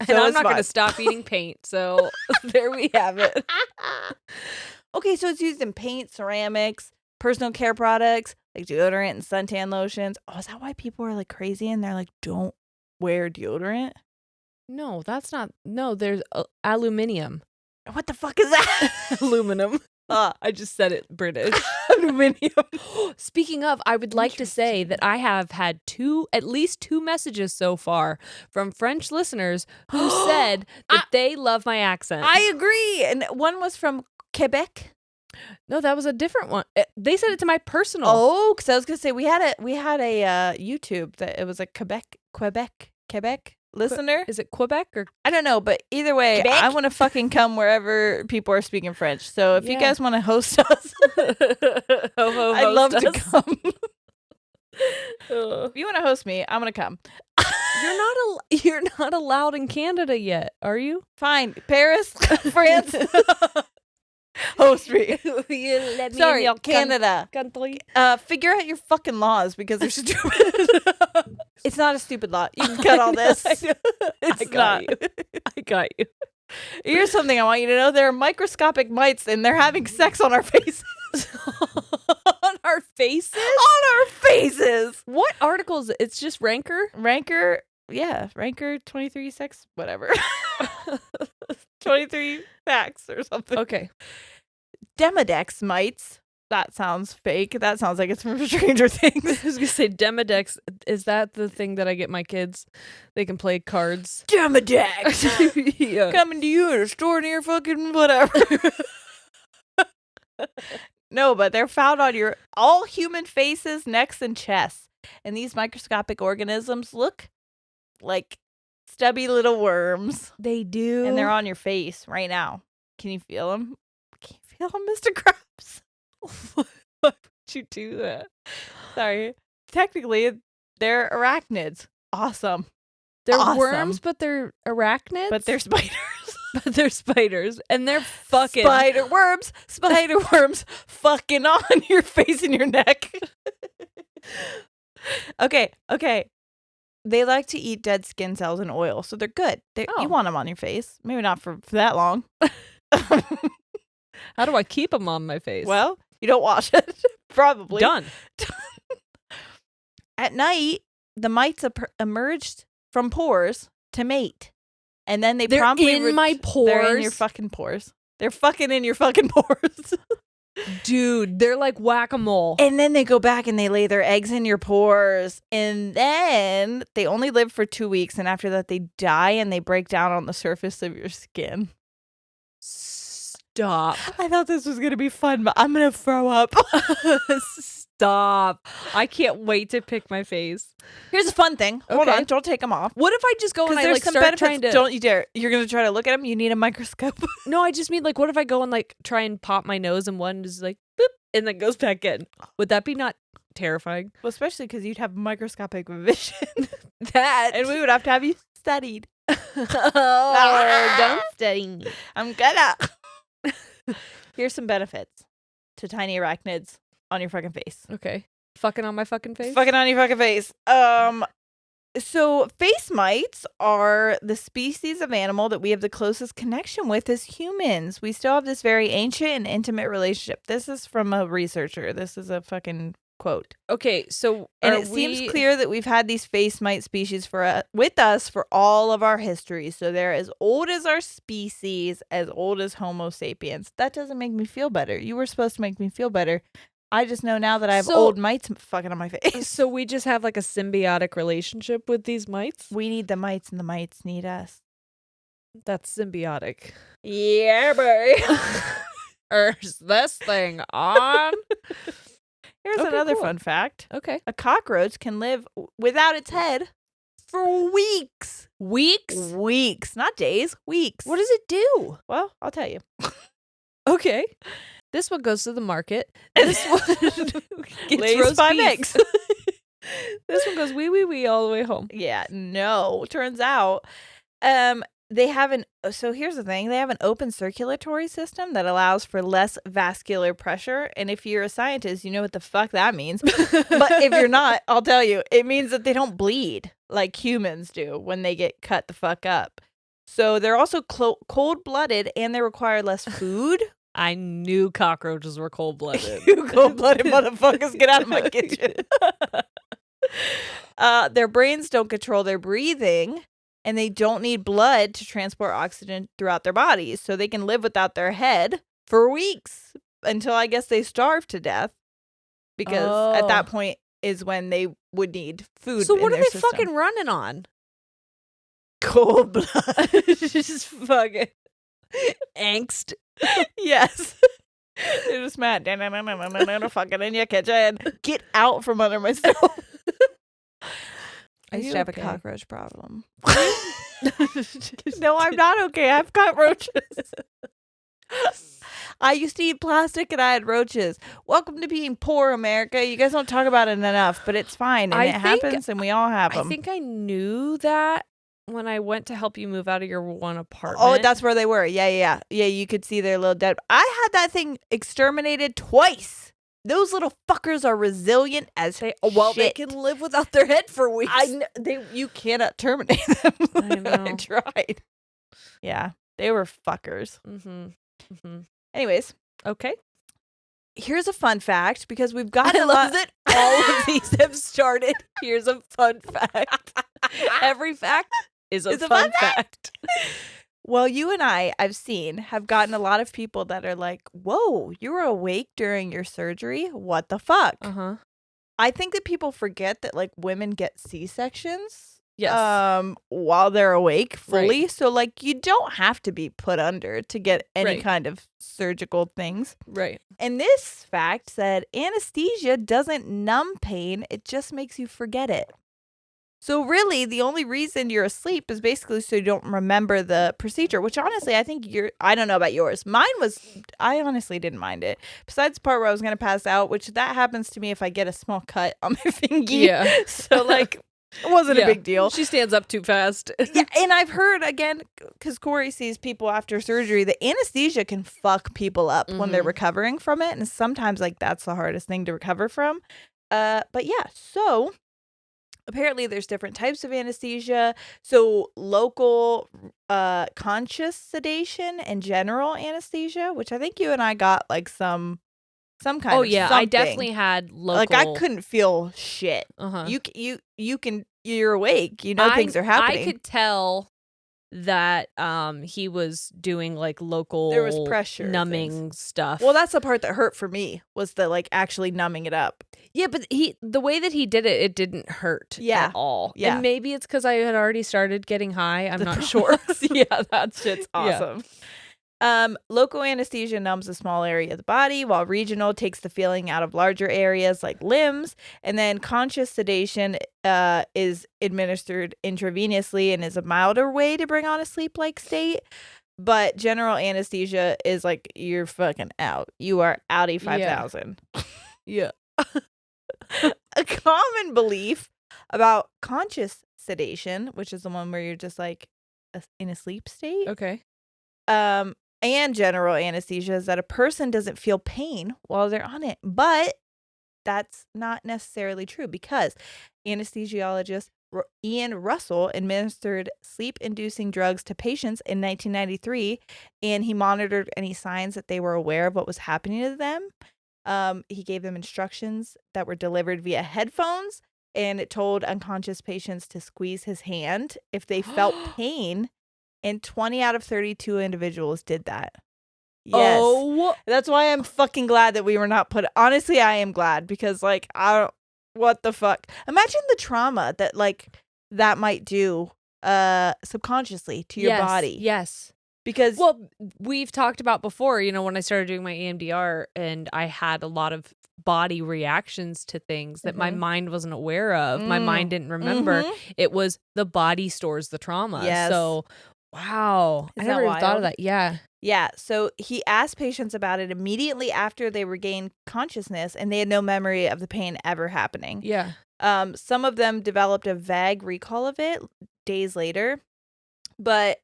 I'm not gonna stop eating paint. So there we have it. Okay, so it's used in paint, ceramics, personal care products, like deodorant and suntan lotions. Oh, is that why people are like crazy and they're like, don't wear deodorant? No, that's not. No, there's aluminium. What the fuck is that? Aluminum. I just said it British. Aluminium. Speaking of, I would like to say that I have had at least two messages so far from French listeners who said that they love my accent. I agree. And one was from Quebec. No, that was a different one. They said it to my personal. Oh, because I was gonna say we had a YouTube that it was a Quebec listener. Is it Quebec or I don't know, but either way, Quebec? I want to fucking come wherever people are speaking French. So if you guys want to host us, I'd love to come. If you want to host me, I'm gonna come. You're not allowed in Canada yet, are you? Fine, Paris, France. Host me. Let me Sorry, in Canada. Country. Figure out your fucking laws because they're stupid. It's not a stupid law. You can cut all this. I got you. Here's something I want you to know. There are microscopic mites and they're having sex on our faces. On our faces? On our faces. What article is it? It's just Ranker? Yeah, Ranker 23 sex, whatever. 23 facts or something. Okay. Demodex mites. That sounds fake. That sounds like it's from Stranger Things. I was going to say Demodex. Is that the thing that I get my kids? They can play cards. Demodex. Yeah. Coming to you at a store near fucking whatever. No, but they're found on all human faces, necks, and chests. And these microscopic organisms look like stubby little worms. They do. And they're on your face right now. Can you feel them? Can you feel them, Mr. Krabs? Why would you do that? Sorry. Technically, they're arachnids. Awesome. They're worms, but they're arachnids? But they're spiders. But they're spiders. And they're fucking... Spider worms fucking on your face and your neck. Okay. They like to eat dead skin cells and oil, so they're good. You want them on your face. Maybe not for that long. How do I keep them on my face? Well, you don't wash it. Probably. Done. At night, the mites emerged from pores to mate. And then they're in my pores. They're in your fucking pores. They're fucking in your fucking pores. Dude, they're like whack-a-mole. And then they go back and they lay their eggs in your pores. And then they only live for 2 weeks. And after that, they die and they break down on the surface of your skin. Stop. I thought this was going to be fun, but I'm going to throw up. Stop. I can't wait to pick my face. Here's a fun thing. Hold on. Don't take them off. What if I just go and I start trying to... Don't you dare. You're going to try to look at them? You need a microscope. No, I just mean what if I go and try and pop my nose and one is boop and then goes back in? Would that be not terrifying? Well, especially because you'd have microscopic vision. And we would have to have you studied. Don't study me. I'm gonna. Here's some benefits to tiny arachnids on your fucking face. Okay. Fucking on my fucking face? Fucking on your fucking face. So face mites are the species of animal that we have the closest connection with as humans. We still have this very ancient and intimate relationship. This is from a researcher. This is a fucking Quote. Okay, so And are it seems we clear that we've had these face mite species with us for all of our history. So they're as old as our species, as old as Homo sapiens. That doesn't make me feel better. You were supposed to make me feel better. I just know now that I have So- old mites fucking on my face. So we just have like a symbiotic relationship with these mites? We need the mites and the mites need us. That's symbiotic. Yeah, boy. Is this thing on? Here's Okay, another cool. fun fact. Okay. A cockroach can live without its head for weeks. Weeks? Weeks. Not days. Weeks. What does it do? Well, I'll tell you. Okay. This one goes to the market. This one gets Lays roast 5 beef. eggs. This one goes wee wee wee all the way home. Yeah, no. Turns out, they have so here's the thing. They have an open circulatory system that allows for less vascular pressure. And if you're a scientist, you know what the fuck that means. But if you're not, I'll tell you, it means that they don't bleed like humans do when they get cut the fuck up. So they're also cold-blooded and they require less food. I knew cockroaches were cold-blooded. You cold-blooded motherfuckers, get out of my kitchen. Their brains don't control their breathing, and they don't need blood to transport oxygen throughout their bodies, so they can live without their head for weeks until I guess they starve to death, because at that point is when they would need food. So what in are their they system. fucking running on? Cold blood. Just fucking angst. Yes. They're just mad. Fucking in your kitchen. Get out from under my stove. I used to have a cockroach problem. No, I'm not okay. I have cockroaches. I used to eat plastic and I had roaches. Welcome to being poor, America. You guys don't talk about it enough, but it's fine. And it happens and we all have them. I think I knew that when I went to help you move out of your one apartment. Oh, that's where they were. Yeah. Yeah, you could see their little dead. I had that thing exterminated twice. Those little fuckers are resilient as shit. They can live without their head for weeks. You cannot terminate them. I know. I tried. Yeah, they were fuckers. Mm-hmm. Mm-hmm. Anyways, Okay. here's a fun fact because we've got I love that all of these have started. Here's a fun fact. Every fact is a fun fact. Well, you and I've seen, have gotten a lot of people that are like, whoa, you were awake during your surgery? What the fuck? Uh-huh. I think that people forget that, like, women get C-sections. Yes. While they're awake fully. Right. So, like, you don't have to be put under to get any Right. kind of surgical things. Right. And this fact said anesthesia doesn't numb pain, it just makes you forget it. So really, the only reason you're asleep is basically so you don't remember the procedure, which honestly, I think I don't know about yours. Mine was, I honestly didn't mind it. Besides the part where I was going to pass out, which that happens to me if I get a small cut on my finger. Yeah. So like, it wasn't a big deal. She stands up too fast. Yeah, and I've heard, again, because Corey sees people after surgery, the anesthesia can fuck people up when they're recovering from it. And sometimes, like, that's the hardest thing to recover from. But yeah, so apparently there's different types of anesthesia. So local conscious sedation and general anesthesia, which I think you and I got, like, some kind of yeah, something. I definitely had local. Like, I couldn't feel shit. Uh-huh. You're awake. You know things are happening. I could tell that he was doing like local There was pressure numbing stuff. Well, that's the part that hurt for me, was the, like, actually numbing it up. Yeah, but the way that he did it, it didn't hurt at all. Yeah. And maybe it's because I had already started getting high. I'm not sure. Yeah, that shit's awesome. Local anesthesia numbs a small area of the body, while regional takes the feeling out of larger areas like limbs. And then conscious sedation is administered intravenously and is a milder way to bring on a sleep-like state. But general anesthesia is like, you're fucking out. You are outie 5,000. Yeah. A common belief about conscious sedation, which is the one where you're just like in a sleep state. Okay. And general anesthesia is that a person doesn't feel pain while they're on it. But that's not necessarily true, because anesthesiologist Ian Russell administered sleep-inducing drugs to patients in 1993, and he monitored any signs that they were aware of what was happening to them. He gave them instructions that were delivered via headphones, and it told unconscious patients to squeeze his hand if they felt pain, and 20 out of 32 individuals did that. Yes. Oh, That's why I'm fucking glad that we were not put. Honestly, I am glad because, like, I don't. What the fuck? Imagine the trauma that, like, that might do subconsciously to your body. Yes. Because Well, we've talked about before, when I started doing my EMDR and I had a lot of body reactions to things that my mind wasn't aware of. My mind didn't remember. It was the body stores the trauma. Yes. So, wow. I Isn't never that even thought of wild? that. Yeah. Yeah, so he asked patients about it immediately after they regained consciousness, and they had no memory of the pain ever happening. Yeah. Some of them developed a vague recall of it days later, but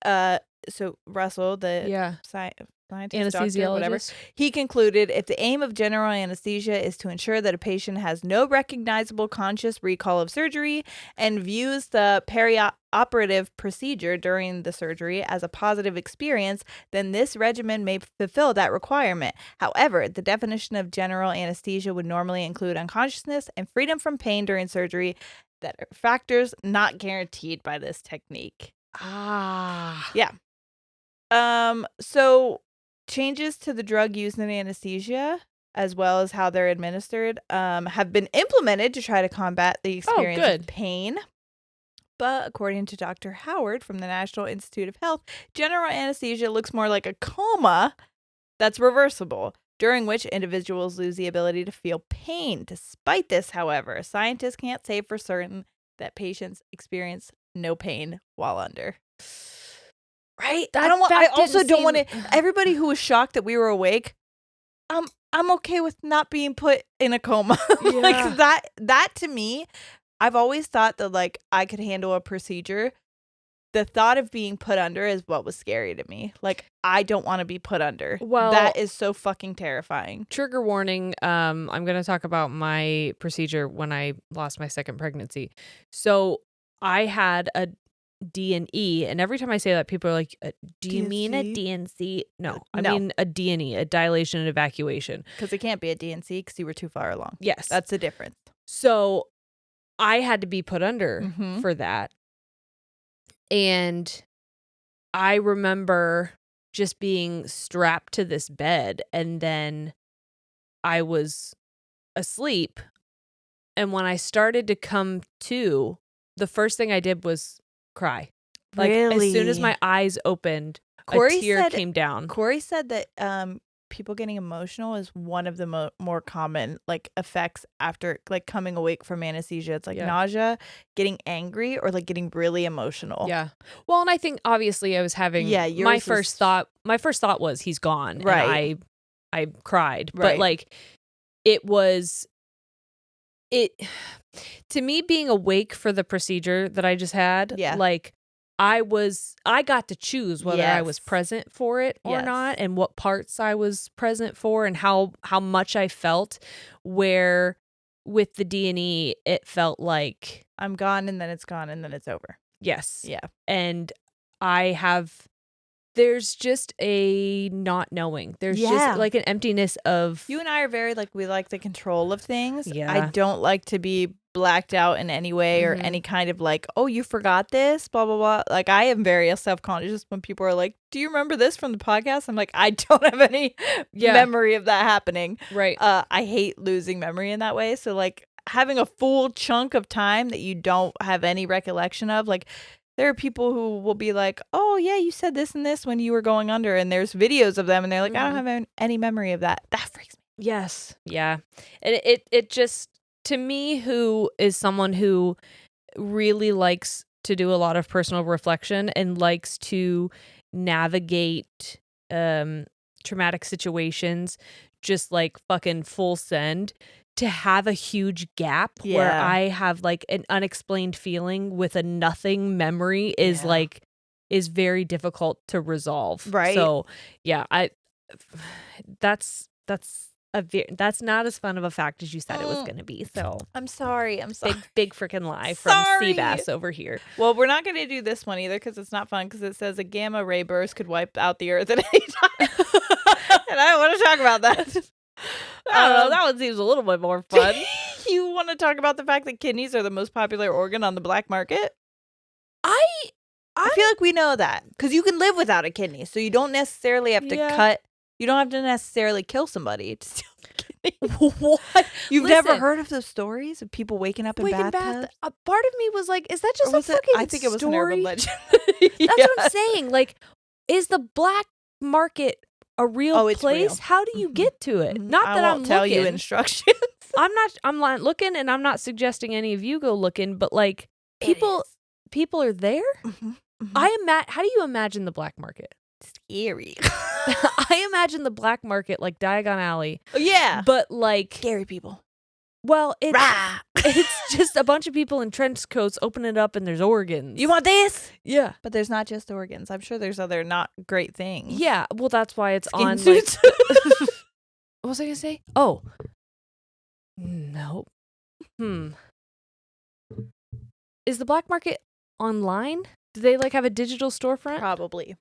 so Russell, the Yeah. scientist, doctor, whatever, Anesthesiologist. he concluded if the aim of general anesthesia is to ensure that a patient has no recognizable conscious recall of surgery and views the perioperative procedure during the surgery as a positive experience, then this regimen may fulfill that requirement. However, the definition of general anesthesia would normally include unconsciousness and freedom from pain during surgery that are factors not guaranteed by this technique. Ah. Yeah. So changes to the drug used in anesthesia, as well as how they're administered, have been implemented to try to combat the experience of good. pain. But according to Dr. Howard from the National Institute of Health, general anesthesia looks more like a coma that's reversible, during which individuals lose the ability to feel pain. Despite this, however, scientists can't say for certain that patients experience no pain while under. Right? I also don't want to. Everybody who was shocked that we were awake, I'm okay with not being put in a coma. Like that to me, I've always thought that, like, I could handle a procedure. The thought of being put under is what was scary to me. Like, I don't want to be put under. Well, that is so fucking terrifying. Trigger warning. I'm going to talk about my procedure when I lost my second pregnancy. So I had a D&E, and every time I say that, people are like, do you mean a DNC? No, I mean a D&E, a dilation and evacuation. Because it can't be a DNC because you were too far along. Yes. That's the difference. So I had to be put under for that. And I remember just being strapped to this bed, and then I was asleep. And when I started to come to, the first thing I did was cry. Like, really? As soon as my eyes opened, Corey a tear came down. Corey said that people getting emotional is one of the more common, like, effects after, like, coming awake from anesthesia. It's like nausea, getting angry, or, like, getting really emotional. Yeah. Well, and I think obviously I was having my first thought was he's gone. Right. And I cried. Right. But, like, it was to me, being awake for the procedure that I just had, like, I got to choose whether I was present for it or not, and what parts I was present for, and how much I felt. Where with the D&E, it felt like I'm gone, and then it's gone, and then it's over. Yes. Yeah. And there's just a not knowing. There's just like an emptiness of. You and I are very, like, we like the control of things. Yeah. I don't like to be blacked out in any way or any kind of, like, oh, you forgot this, blah, blah, blah. Like, I am very self-conscious when people are like, do you remember this from the podcast? I'm like, I don't have any memory of that happening. Right. I hate losing memory in that way. So, like, having a full chunk of time that you don't have any recollection of, like, there are people who will be like, oh, yeah, you said this and this when you were going under, and there's videos of them, and they're like, I don't have any memory of that. That freaks me. Yes. Yeah. And it just, to me, who is someone who really likes to do a lot of personal reflection and likes to navigate traumatic situations, just like fucking full send, to have a huge gap where I have, like, an unexplained feeling with a nothing memory is very difficult to resolve. Right. So yeah, that's not as fun of a fact as you said it was going to be. So I'm sorry. Big freaking lie from Seabass over here. Well, we're not going to do this one either because it's not fun, because it says a gamma ray burst could wipe out the earth at any time. And I don't want to talk about that. I don't know. That one seems a little bit more fun. You want to talk about the fact that kidneys are the most popular organ on the black market? I feel like we know that because you can live without a kidney, so you don't necessarily have to cut. You don't have to necessarily kill somebody to steal the kidney. What? You've never heard of those stories of people waking up in bathtubs? A part of me was like, is that just a fucking I think it was an urban legend. That's what I'm saying. Like, is the black market a real place? Real. How do you get to it? Not that I won't tell you instructions. I'm not looking, and I'm not suggesting any of you go looking, but like people are there. How do you imagine the black market? Scary. I imagine the black market like Diagon Alley. Oh, yeah. But like scary people. Well, it's just a bunch of people in trench coats opening it up and there's organs. You want this? Yeah. But there's not just organs. I'm sure there's other not great things. Yeah. Well, that's why it's Skin on suits. Like, what was I going to say? Oh. No. Is the black market online? Do they like have a digital storefront? Probably.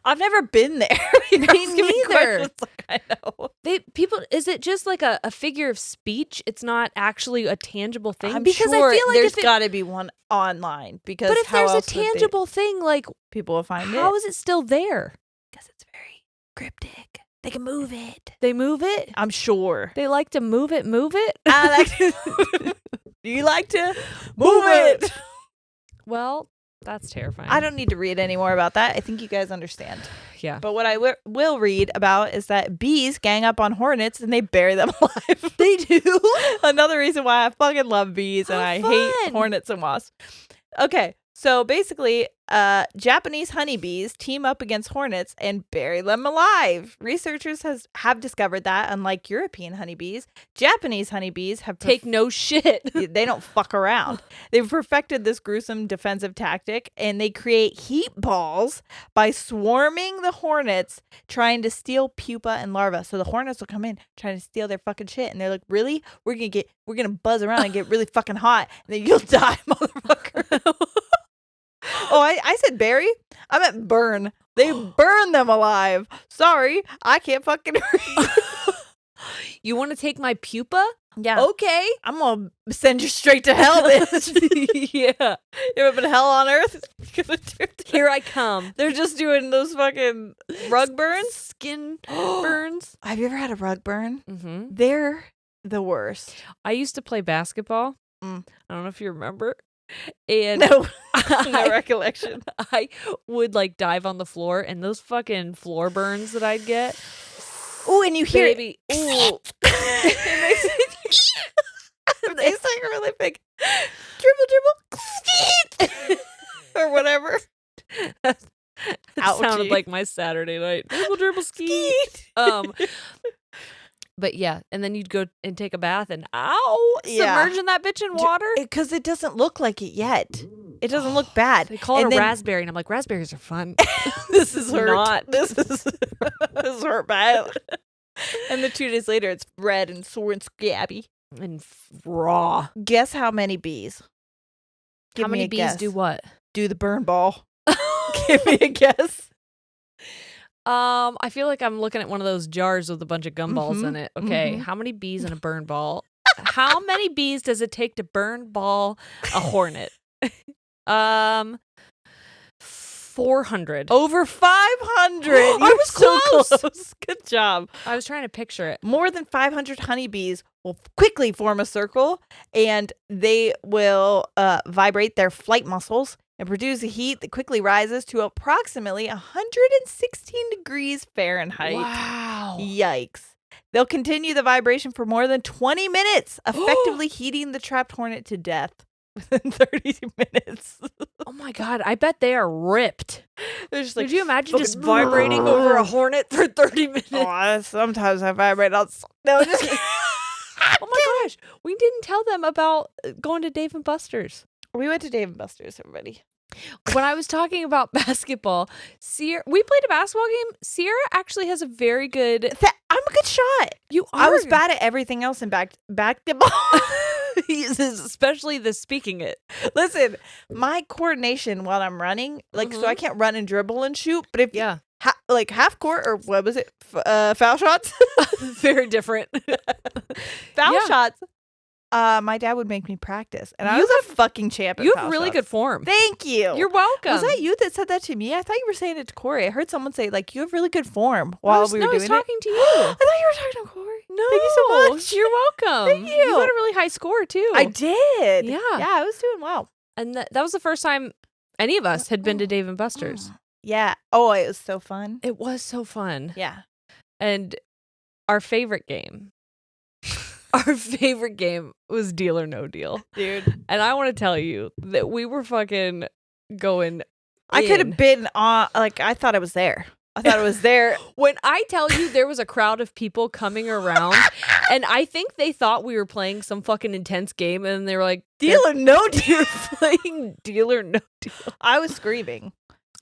I've never been there. Me neither. Like, I know. Is it just like a figure of speech? It's not actually a tangible thing? I'm because sure I feel like there's got to be one online. Because but if there's a tangible thing, like people will find it. How is it still there? Because it's very cryptic. They can move it. They move it? I'm sure. They like to move it? I like to. Do you like to move it? Well, that's terrifying. I don't need to read any more about that. I think you guys understand. Yeah. But what I will read about is that bees gang up on hornets and they bury them alive. They do? Another reason why I fucking love bees and I fun. hate hornets and wasps. Okay. So basically, Japanese honeybees team up against hornets and bury them alive. Researchers have discovered that, unlike European honeybees, Japanese honeybees have take no shit. They don't fuck around. They've perfected this gruesome defensive tactic, and they create heat balls by swarming the hornets, trying to steal pupa and larvae. So the hornets will come in trying to steal their fucking shit, and they're like, "Really? We're gonna buzz around and get really fucking hot, and then you'll die, motherfucker." Oh, I said bury? I meant burn. They burn them alive. Sorry, I can't fucking read. You want to take my pupa? Yeah. Okay. I'm going to send you straight to hell, bitch. Yeah. You ever been hell on earth? Here I come. They're just doing those fucking rug burns? Skin burns. Have you ever had a rug burn? Mm-hmm. They're the worst. I used to play basketball. I don't know if you remember. And no recollection. I would like dive on the floor, and those fucking floor burns that I'd get. Ooh, and you hear it. Ooh. It makes it they sing really big. Dribble, or whatever. That sounded like my Saturday night. Dribble, skeet. But yeah, and then you'd go and take a bath and submerging that bitch in water. Because it doesn't look like it yet. It doesn't look bad. They call it a raspberry, and I'm like, raspberries are fun. This is hurt. Not. This is hurt bad. And then 2 days later, it's red and sore and scabby. And raw. Guess how many bees? How many bees do what? Do the burn ball. Give me a guess. I feel like I'm looking at one of those jars with a bunch of gumballs in it. Okay, how many bees in a burn ball? How many bees does it take to burn ball a hornet? 400. Over 500. I was so close. Good job. I was trying to picture it. More than 500 honeybees will quickly form a circle, and they will vibrate their flight muscles and produce a heat that quickly rises to approximately 116 degrees Fahrenheit. Wow. Yikes. They'll continue the vibration for more than 20 minutes, effectively heating the trapped hornet to death within 30 minutes. Oh my God. I bet they are ripped. They're just like, could you imagine just vibrating over a hornet for 30 minutes? Oh, sometimes I vibrate outside. No, just kidding. Oh my gosh. We didn't tell them about going to Dave & Buster's. We went to Dave & Buster's, everybody. When I was talking about basketball, we played a basketball game. Ciara actually has a very good... I'm a good shot. You are. I was bad at everything else in basketball. Especially the speaking it. Listen, my coordination while I'm running, like, so I can't run and dribble and shoot, but like half court or what was it? Foul shots? Very different. Foul Yeah. shots. My dad would make me practice, and I You was a fucking champ. At You have foul really shots. good form. Thank you. You're welcome. Was that you that said that to me? I thought you were saying it to Corey. I heard someone say like you have really good form while we were I was doing talking it. to you. I thought you were talking to Corey. No, Thank you so much. You're welcome. Thank you. You had a really high score too. I did. Yeah. Yeah, I was doing well. And that was the first time any of us had been to Dave and Buster's. Yeah. Oh, it was so fun. It was so fun. Yeah. And our favorite game. Our favorite game was Deal or No Deal. Dude. And I want to tell you that we were fucking going I could have been on, like, I thought I was there. I thought I was there. When I tell you there was a crowd of people coming around, and I think they thought we were playing some fucking intense game, and they were like, Deal or No Deal. you're playing Deal or No Deal. I was screaming.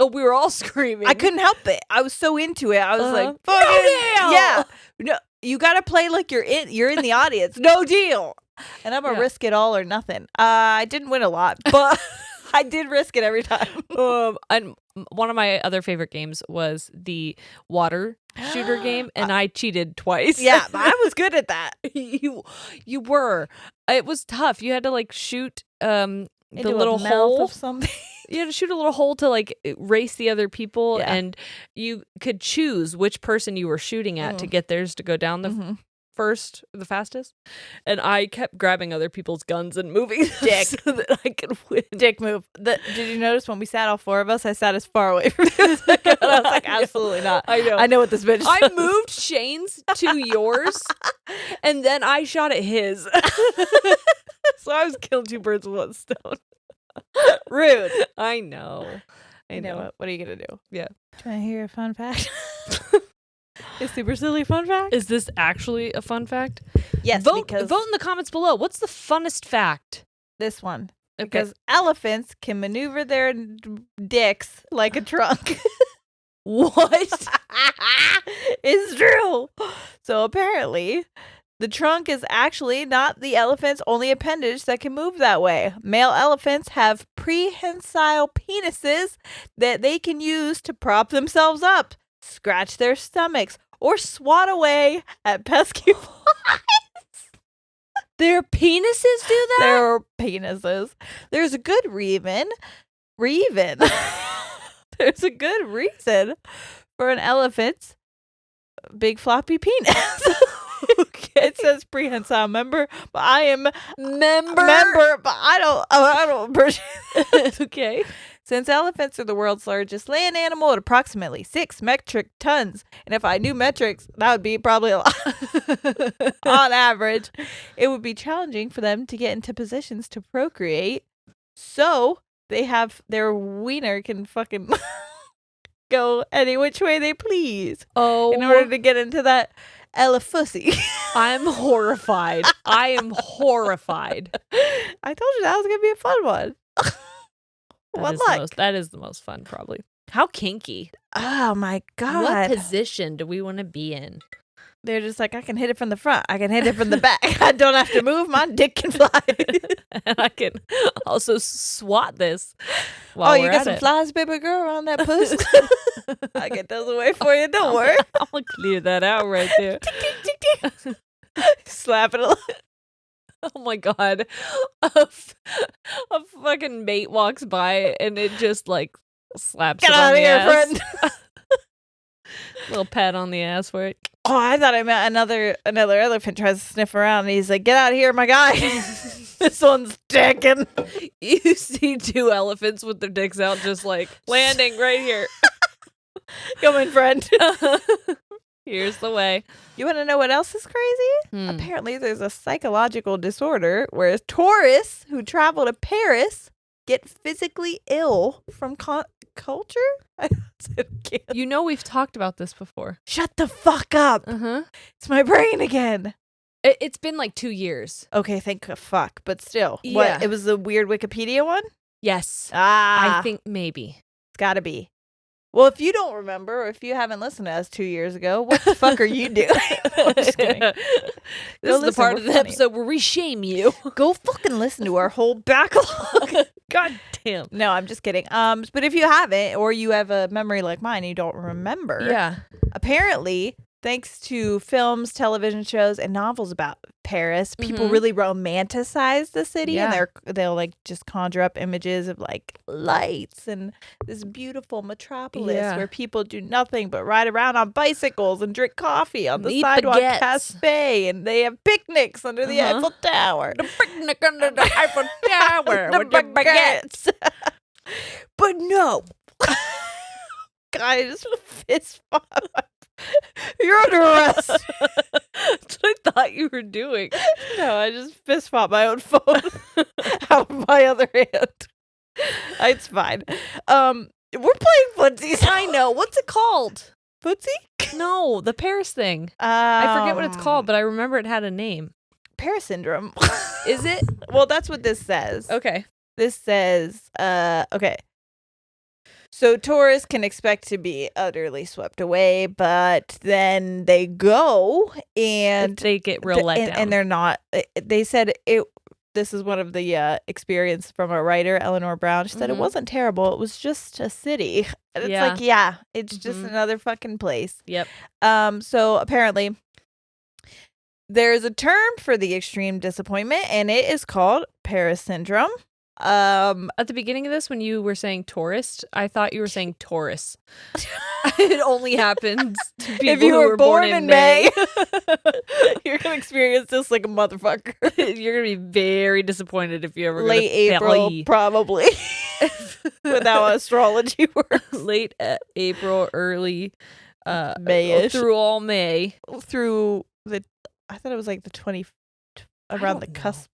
Oh, we were all screaming. I couldn't help it. I was so into it. I was like, No fucking, deal. yeah. No, you got to play like you're in the audience. No deal. And I'm going to risk it all or nothing. I didn't win a lot, but I did risk it every time. And one of my other favorite games was the water shooter game, and I cheated twice. Yeah, but I was good at that. You were. It was tough. You had to like shoot the Into little a mouth hole of something. You had to shoot a little hole to like race the other people, Yeah. and you could choose which person you were shooting at to get theirs to go down the the fastest. And I kept grabbing other people's guns and moving Dick. so that I could win. Dick move. Did you notice when we sat all four of us, I sat as far away from you as I could. I was like, absolutely not. I know. I know what this bitch I does. moved Shane's to yours, and then I shot at his. So I was killing two birds with one stone. Rude. I know. You know what are you going to do? Yeah. Do you want to hear a fun fact? A super silly fun fact? Is this actually a fun fact? Yes, Vote because in the comments below. What's the funnest fact? this one. Okay. Because elephants can maneuver their dicks like a trunk. What? It's true. So apparently, the trunk is actually not the elephant's only appendage that can move that way. Male elephants have prehensile penises that they can use to prop themselves up, scratch their stomachs, or swat away at pesky flies. Their penises do that? Their penises. There's a good reason. There's a good reason for an elephant's big floppy penis. Okay. It says prehensile member, but I am member, but I don't appreciate it. Okay. Since elephants are the world's largest land animal at approximately 6 metric tons, and if I knew metrics, that would be probably a lot. On average, it would be challenging for them to get into positions to procreate. So they have their wiener can fucking go any which way they please. Oh, In order to get into that elefussy. I'm horrified. I am horrified. I told you that was gonna be a fun one. That is the most fun, probably. How kinky. Oh my god. What position do we want to be in? They're just like, I can hit it from the front. I can hit it from the back. I don't have to move. My dick can fly. And I can also swat this while Oh, we're you got at some it. flies, baby girl, on that puss? I'll get those away for you. Don't worry. I'm gonna clear that out right there. Slap it a little. Oh my god. A fucking mate walks by and it just like slaps Get it out on of the here, ass. friend. Little pat on the ass for it. Oh, I thought I meant another elephant tries to sniff around and he's like, get out of here, my guy. This one's sticking. You see two elephants with their dicks out just like landing right here. Come in, friend. Here's the way. You want to know what else is crazy? Apparently, there's a psychological disorder where tourists who travel to Paris get physically ill from culture. I said it again. You know we've talked about this before. Shut the fuck up. Uh-huh. It's my brain again. It's been like 2 years. Okay, thank fuck, but still. Yeah. What? It was the weird Wikipedia one? Yes. Ah, I think maybe. it's gotta be. Well, if you don't remember, or if you haven't listened to us 2 years ago, what the fuck are you doing? I'm just kidding. This is the listen, part we're of the funny. episode where we shame you. Go fucking listen to our whole backlog. God damn. Damn. No, I'm just kidding. But if you haven't, or you have a memory like mine and you don't remember, Yeah. apparently, thanks to films, television shows, and novels about Paris, people Mhm. really romanticize the city, Yeah. and they'll like just conjure up images of like lights and this beautiful metropolis Yeah. where people do nothing but ride around on bicycles and drink coffee on the Eat sidewalk baguettes. cafe, and they have picnics under the Eiffel Tower. The picnic under the Eiffel Tower The with the baguettes. But no. God, I just fist fought. You're under arrest. That's what I thought you were doing. No, I just fist fought my own phone out of my other hand. It's fine. We're playing footsies. I know. What's it called? Footsie? No, the Paris thing. I forget what it's called, but I remember it had a name. Paris syndrome. Is it? Well, that's what this says. Okay. This says, okay. So tourists can expect to be utterly swept away, but then they go and They get real let down. and they're not. They said it. This is one of the experience from a writer, Eleanor Brown. She said it wasn't terrible. It was just a city. And it's like, yeah, it's just another fucking place. Yep. So apparently, there's a term for the extreme disappointment, and it is called Paris syndrome. At the beginning of this, when you were saying tourist, I thought you were saying Taurus. It only happens to people if you who were born in May, May. you're gonna experience this like a motherfucker. You're gonna be very disappointed if you ever Late April, probably. With how astrology works. Late April, early Mayish. through all May. Through I thought it was like the 20 around the cusp.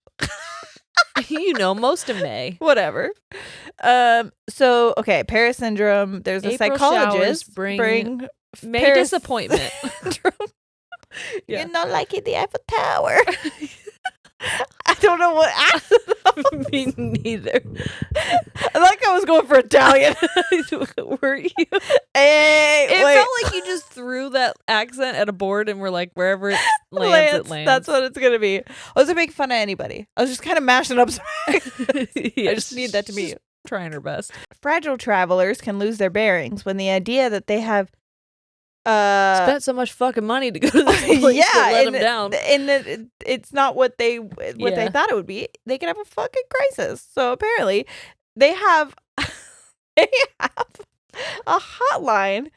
You know, most of May. Whatever. So okay, Paris syndrome. There's a April psychologist showers bring May Paris disappointment. syndrome. Yeah. You're not liking the Eiffel Tower. I don't know what accent. Me neither. I like I was going for Italian. Were you? Hey, It wait. felt like you just threw that accent at a board and were like, wherever it lands, it lands. That's what it's gonna be. I wasn't making fun of anybody. I was just kind of mashing up. I just need that to be trying her best. Fragile travelers can lose their bearings when the idea that they have spent so much fucking money to go to this place to let them down. And it's not what they thought it would be. They can have a fucking crisis. So apparently, they have a hotline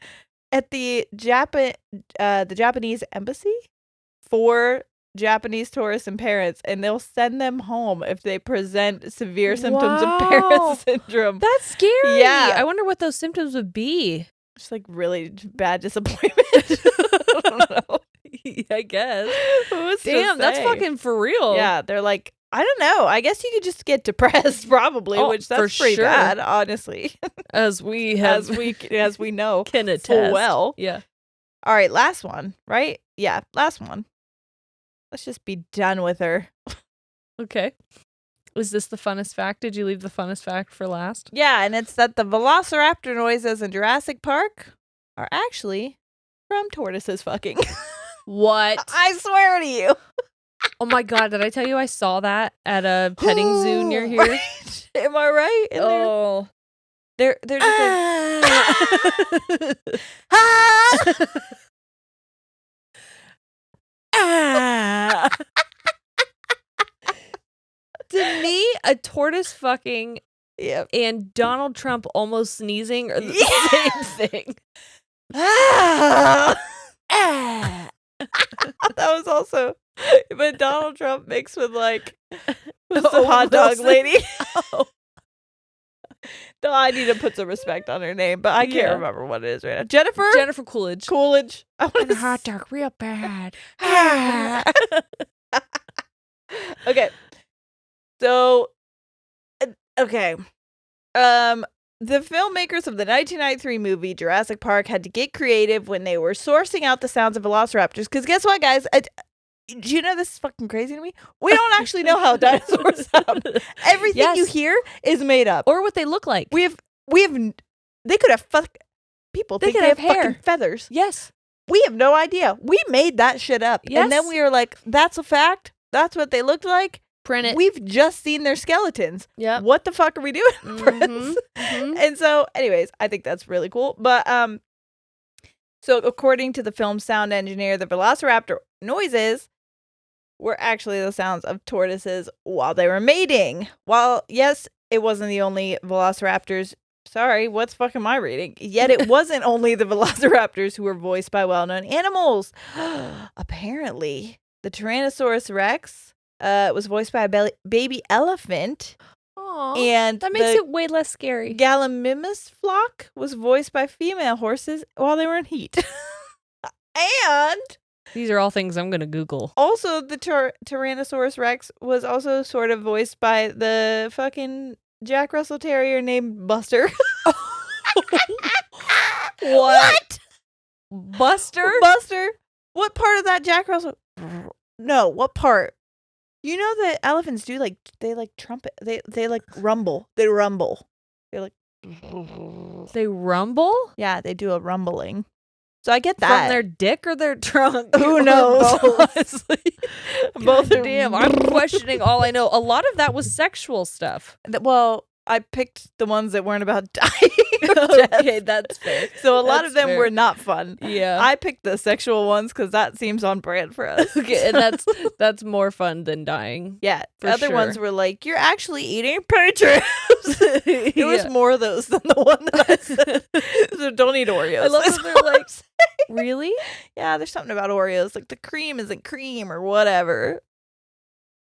at the Japanese embassy for Japanese tourists and parents, and they'll send them home if they present severe symptoms of Paris syndrome. That's scary. Yeah. I wonder what those symptoms would be. Just like really bad disappointment. I don't know. I guess. Who's to Damn, that's say? fucking for real. Yeah, they're like, I don't know. I guess you could just get depressed, probably, which that's pretty bad, honestly. As we have, as we know, can attest. full well. Yeah. All right, last one, right? Yeah, last one. Let's just be done with her. Okay. Was this the funnest fact? Did you leave the funnest fact for last? Yeah, and it's that the velociraptor noises in Jurassic Park are actually from tortoises fucking. What? I swear to you. Oh my god, did I tell you I saw that at a petting zoo near here? Right? Am I right? And Oh. they're just like, Ah. To me, a tortoise fucking yep. and Donald Trump almost sneezing are the same thing. That was also, but Donald Trump mixed with like the hot dog Wilson. lady. Oh. No, I need to put some respect on her name, but I can't Yeah. remember what it is right now. Jennifer Jennifer Coolidge. Coolidge. I And want the hot dog real bad. Okay. So, okay. The filmmakers of the 1993 movie Jurassic Park had to get creative when they were sourcing out the sounds of velociraptors. Because guess what, guys? Do you know this is fucking crazy to me? We don't actually know how dinosaurs sound. Everything you hear is made up. Or what they look like. We have. They could have people They think could they have have hair. fucking feathers. Yes. We have no idea. We made that shit up. Yes. And then we were like, that's a fact. That's what they looked like. Print it. We've just seen their skeletons. Yep. What the fuck are we doing, Prince? And so, anyways, I think that's really cool. But so according to the film sound engineer, the Velociraptor noises were actually the sounds of tortoises while they were mating. While, yes, it wasn't the only Velociraptors. Sorry, what's fucking my reading? Yet it wasn't only the Velociraptors who were voiced by well-known animals. Apparently, the Tyrannosaurus Rex was voiced by a baby elephant. Aww, and that makes it way less scary. Gallimimus flock was voiced by female horses while they were in heat. And these are all things I'm going to Google. also the Tyrannosaurus Rex was also sort of voiced by the fucking Jack Russell Terrier named Buster. What? Buster? Buster? What part of that Jack Russell? No, what part? You know that elephants do they trumpet. They like rumble. They rumble. They like. They rumble? Yeah, they do a rumbling. So I get that. From their dick or their trunk? Who knows? Honestly. Both are Damn, I'm questioning all I know. A lot of that was sexual stuff. Well, I picked the ones that weren't about dying. Okay, that's fair. So a lot That's of them fair. were not fun. Yeah. I picked the sexual ones because that seems on brand for us. Okay, and that's more fun than dying. Yeah. For The other ones sure. were like, you're actually eating pictures. There was more of those than the one that I said. So don't eat Oreos. I love That's that they're all like, I'm saying. really? Yeah, there's something about Oreos. Like the cream isn't cream or whatever.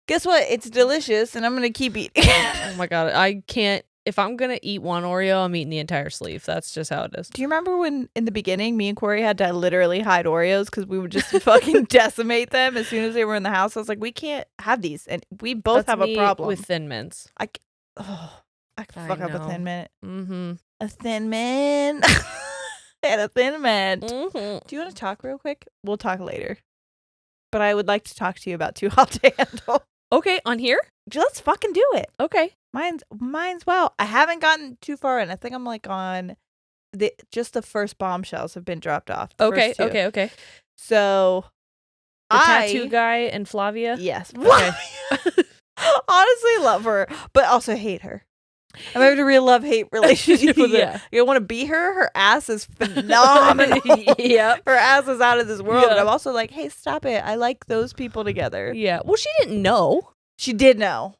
Guess what? It's delicious and I'm going to keep eating. Oh my God. I can't. If I'm going to eat one Oreo, I'm eating the entire sleeve. That's just how it is. Do you remember when in the beginning me and Corey had to literally hide Oreos because we would just fucking decimate them as soon as they were in the house? I was like, we can't have these. And we both That's have me a problem. with Thin Mints. I could I fuck up a know. Thin Mint. Mm-hmm. A Thin Mint. And a Thin Mint. Mm-hmm. Do you want to talk real quick? We'll talk later. But I would like to talk to you about Too Hot to Handle. Okay, on here? Let's fucking do it. Okay. Mine's well. I haven't gotten too far in. I think I'm like on just the first bombshells have been dropped off. The Okay, first two. okay. So The tattoo guy and Flavia? Yes. Okay. Honestly love her, but also hate her. I'm having a real love-hate relationship with Yeah. her. You want to be her? Her ass is phenomenal. Yep. Her ass is out of this world. Yeah. But I'm also like, hey, stop it. I like those people together. Yeah. Well, she didn't know. She did know.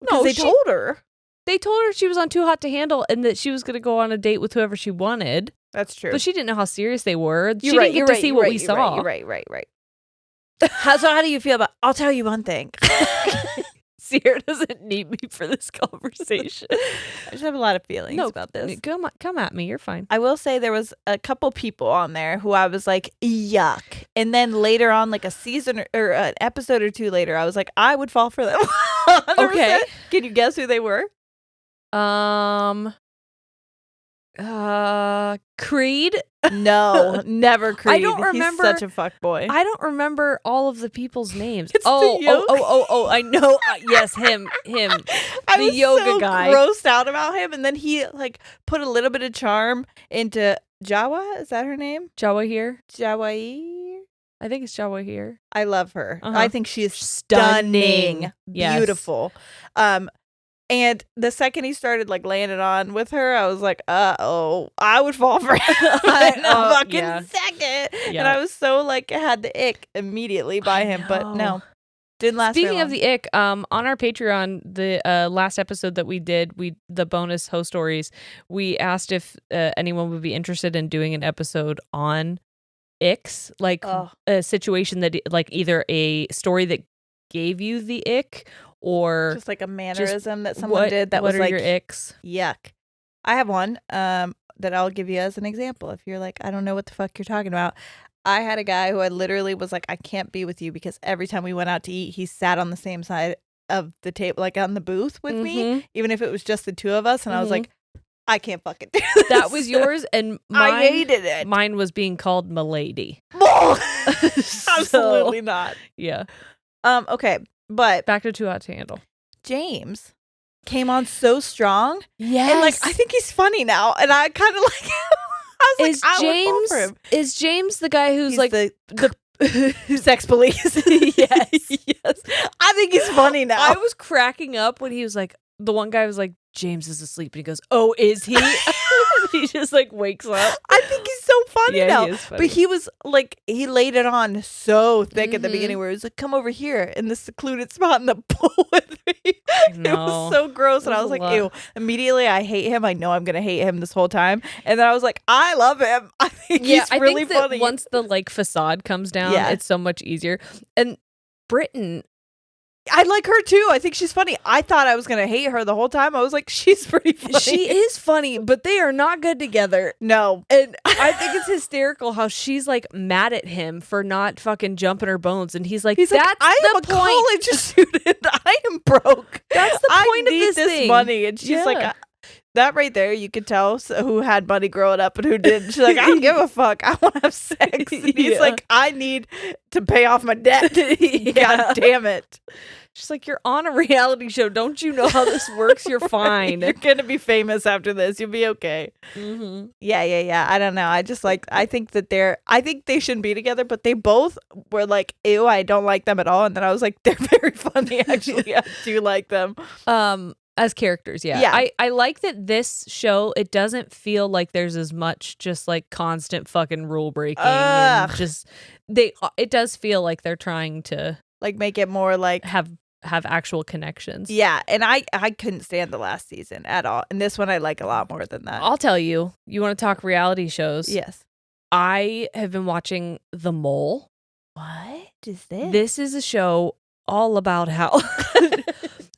No, Because they told her. They told her she was on Too Hot to Handle and that she was going to go on a date with whoever she wanted. That's true. But she didn't know how serious they were. She You're right, didn't get you're to right, see you're what right, we you're saw. Right. So how do you feel about? I'll tell you one thing. Ciara doesn't need me for this conversation. I just have a lot of feelings about this. Come at me. You're fine. I will say there was a couple people on there who I was like, yuck. And then later on, like a season or an episode or two later, I was like, I would fall for them. 100%. Okay. Can you guess who they were? Creed? No, never Creed. I don't remember. He's such a fuckboy. I don't remember all of the people's names. It's the yoga. I know. Yes, him. I the was yoga so guy. grossed out about him. And then he like put a little bit of charm into Jawa. Is that her name? Jawa here. Jawai. I think it's Jawa here. I love her. Uh-huh. I think she is stunning. Yes. Beautiful. And the second he started like laying it on with her, I was like, uh-oh, I would fall for him in a fucking second. Yeah. And I was so like, had the ick immediately by him, but no, didn't last very Speaking of long. the ick, on our Patreon, the last episode that we did, the bonus host stories, we asked if anyone would be interested in doing an episode on icks, like a situation that like either a story that gave you the ick or just like a mannerism that someone did that what was are like your icks? Yuck. I have one that I'll give you as an example. If you're like, I don't know what the fuck you're talking about. I had a guy who I literally was like, I can't be with you because every time we went out to eat, he sat on the same side of the table, like on the booth with me, even if it was just the two of us. And I was like, I can't fucking do this. That was yours, and mine, I hated it. Mine was being called Milady. Absolutely not. Yeah. Okay, but Back to Too Hot to Handle. James came on so strong. Yes. And like I think he's funny now. And I kind of like him. I was Is like, I would fall for him. James the guy who's He's like the Sex police. Yes. Yes. I think he's funny now. I was cracking up when he was like, the one guy was like, James is asleep, and he goes, "Oh, is he?" He just like wakes up. I think he's so funny now. He is funny. But he was like, he laid it on so thick at the Mhm. beginning where he was like, come over here in this secluded spot in the pool with me. It No. was so gross. And It I was was a like, lot. ew. Immediately, I hate him. I know I'm going to hate him this whole time. And then I was like, I love him. I think Yeah, he's I really think that funny. once the like facade comes down, Yeah. it's so much easier. And Britain, I like her too. I think she's funny. I thought I was going to hate her the whole time. I was like, she's pretty funny. she is funny, but they are not good together. No. And I think it's hysterical how she's like mad at him for not fucking jumping her bones, and he's like, He's "That's like, I am the a point. college student. I am broke. That's the point I of need this this thing." money. And she's like, Yeah. that right there, you could tell who had money growing up and who didn't. She's like, I don't give a fuck. I want to have sex. And he's Yeah. like, I need to pay off my debt. Yeah. God damn it. She's like, "You're on a reality show. Don't you know how this works? You're fine." You're going to be famous after this. You'll be okay. Mm-hmm. Yeah. I don't know. I think they shouldn't be together, but they both were like, ew, I don't like them at all. And then I was like, they're very funny, actually. I do like them. As characters, yeah. Yeah. I like that this show, it doesn't feel like there's as much just like constant fucking rule breaking and Ugh. just it does feel like they're trying to Like, make it more like, have actual connections. yeah. And I couldn't stand the last season at all. And this one I like a lot more than that. I'll tell you, you want to talk reality shows? Yes. I have been watching The Mole. What is this? This is a show all about how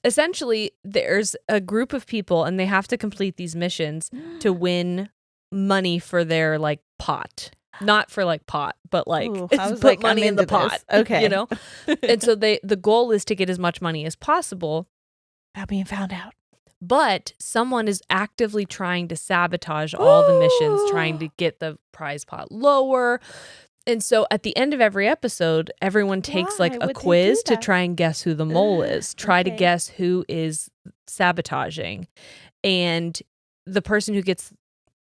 essentially there's a group of people and they have to complete these missions to win money for their like pot. Not for like pot, but like Ooh, it's I was put like, money I'm in the into this. pot. Okay. You know? And so the goal is to get as much money as possible. Without being found out. But someone is actively trying to sabotage all the missions, trying to get the prize pot lower. And so at the end of every episode, everyone takes like Why a would they quiz do to that? try and guess who the mole is. Try to Okay. guess who is sabotaging. And the person who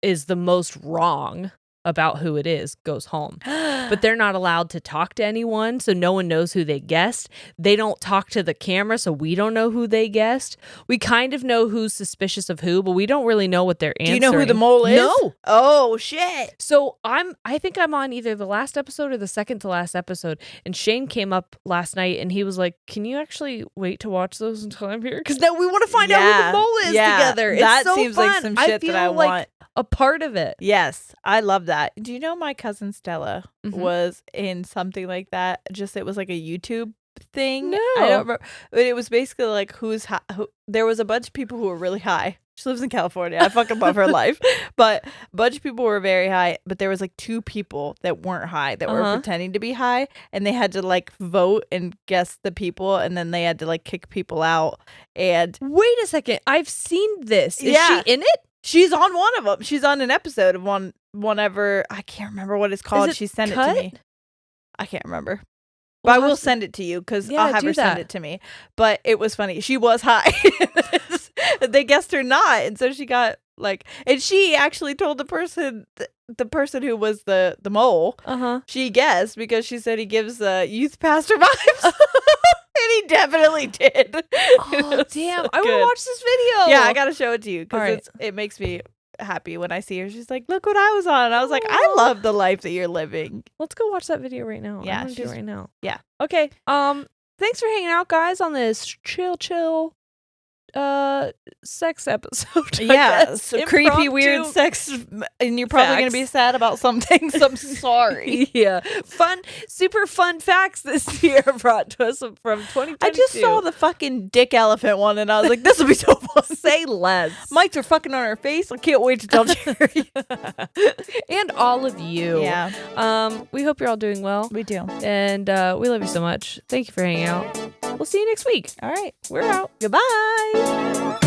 is the most wrong about who it is goes home. But they're not allowed to talk to anyone, so no one knows who they guessed. They don't talk to the camera, so we don't know who they guessed. We kind of know who's suspicious of who, but we don't really know what they're Do answering. you know who the mole is? No. Oh shit. So I think I'm on either the last episode or the second to last episode. And Shane came up last night and he was like, "Can you actually wait to watch those until I'm here? Because now we want to find out who the mole is together." It's that so seems fun. like some I shit feel that I like want. a part of it. Yes, I love that. Do you know my cousin Stella Mhm. was in something like that? Just it was like a YouTube thing. No. I don't remember. But it was basically like who's high. There was a bunch of people who were really high. She lives in California. I fucking love her life. But a bunch of people were very high. But there was like two people that weren't high that were pretending to be high, and they had to like vote and guess the people, and then they had to like kick people out. And Wait a second. I've seen this. Is Yeah. she in it? she's on one of them. She's on an episode of whenever I can't remember what it's called. it She sent it cut? to me. I can't remember. We'll But I have will to- send it to you because Yeah, I'll have do her send that. it to me. But it was funny. She was high. They guessed her not, and so she got like. And she actually told the person who was the mole. She guessed because she said he gives youth pastor vibes, and he definitely did. It Oh, was damn. so I want to good. watch this video. Yeah, I gotta show it to you All right. because it makes me happy when I see her. She's like, "Look what I was on," and I was like, "I love the life that you're living." Let's go watch that video right now. Yeah, I'm gonna do it she's- right now. yeah. Okay. Thanks for hanging out, guys, on this chill sex episode. I Yeah, guess. so creepy, weird Impromptu. sex, and you're probably gonna be Facts. sad about some things. I'm sorry. Yeah. Super fun facts this year brought to us from 2022. I just saw the fucking dick elephant one, and I was like, "This will be so fun." Say less. Mics are fucking on her face. I can't wait to tell Jerry. And all of you. Yeah, We hope you're all doing well. we do. And we love you so much. Thank you for hanging out. We'll see you next week. All right, We're out. goodbye.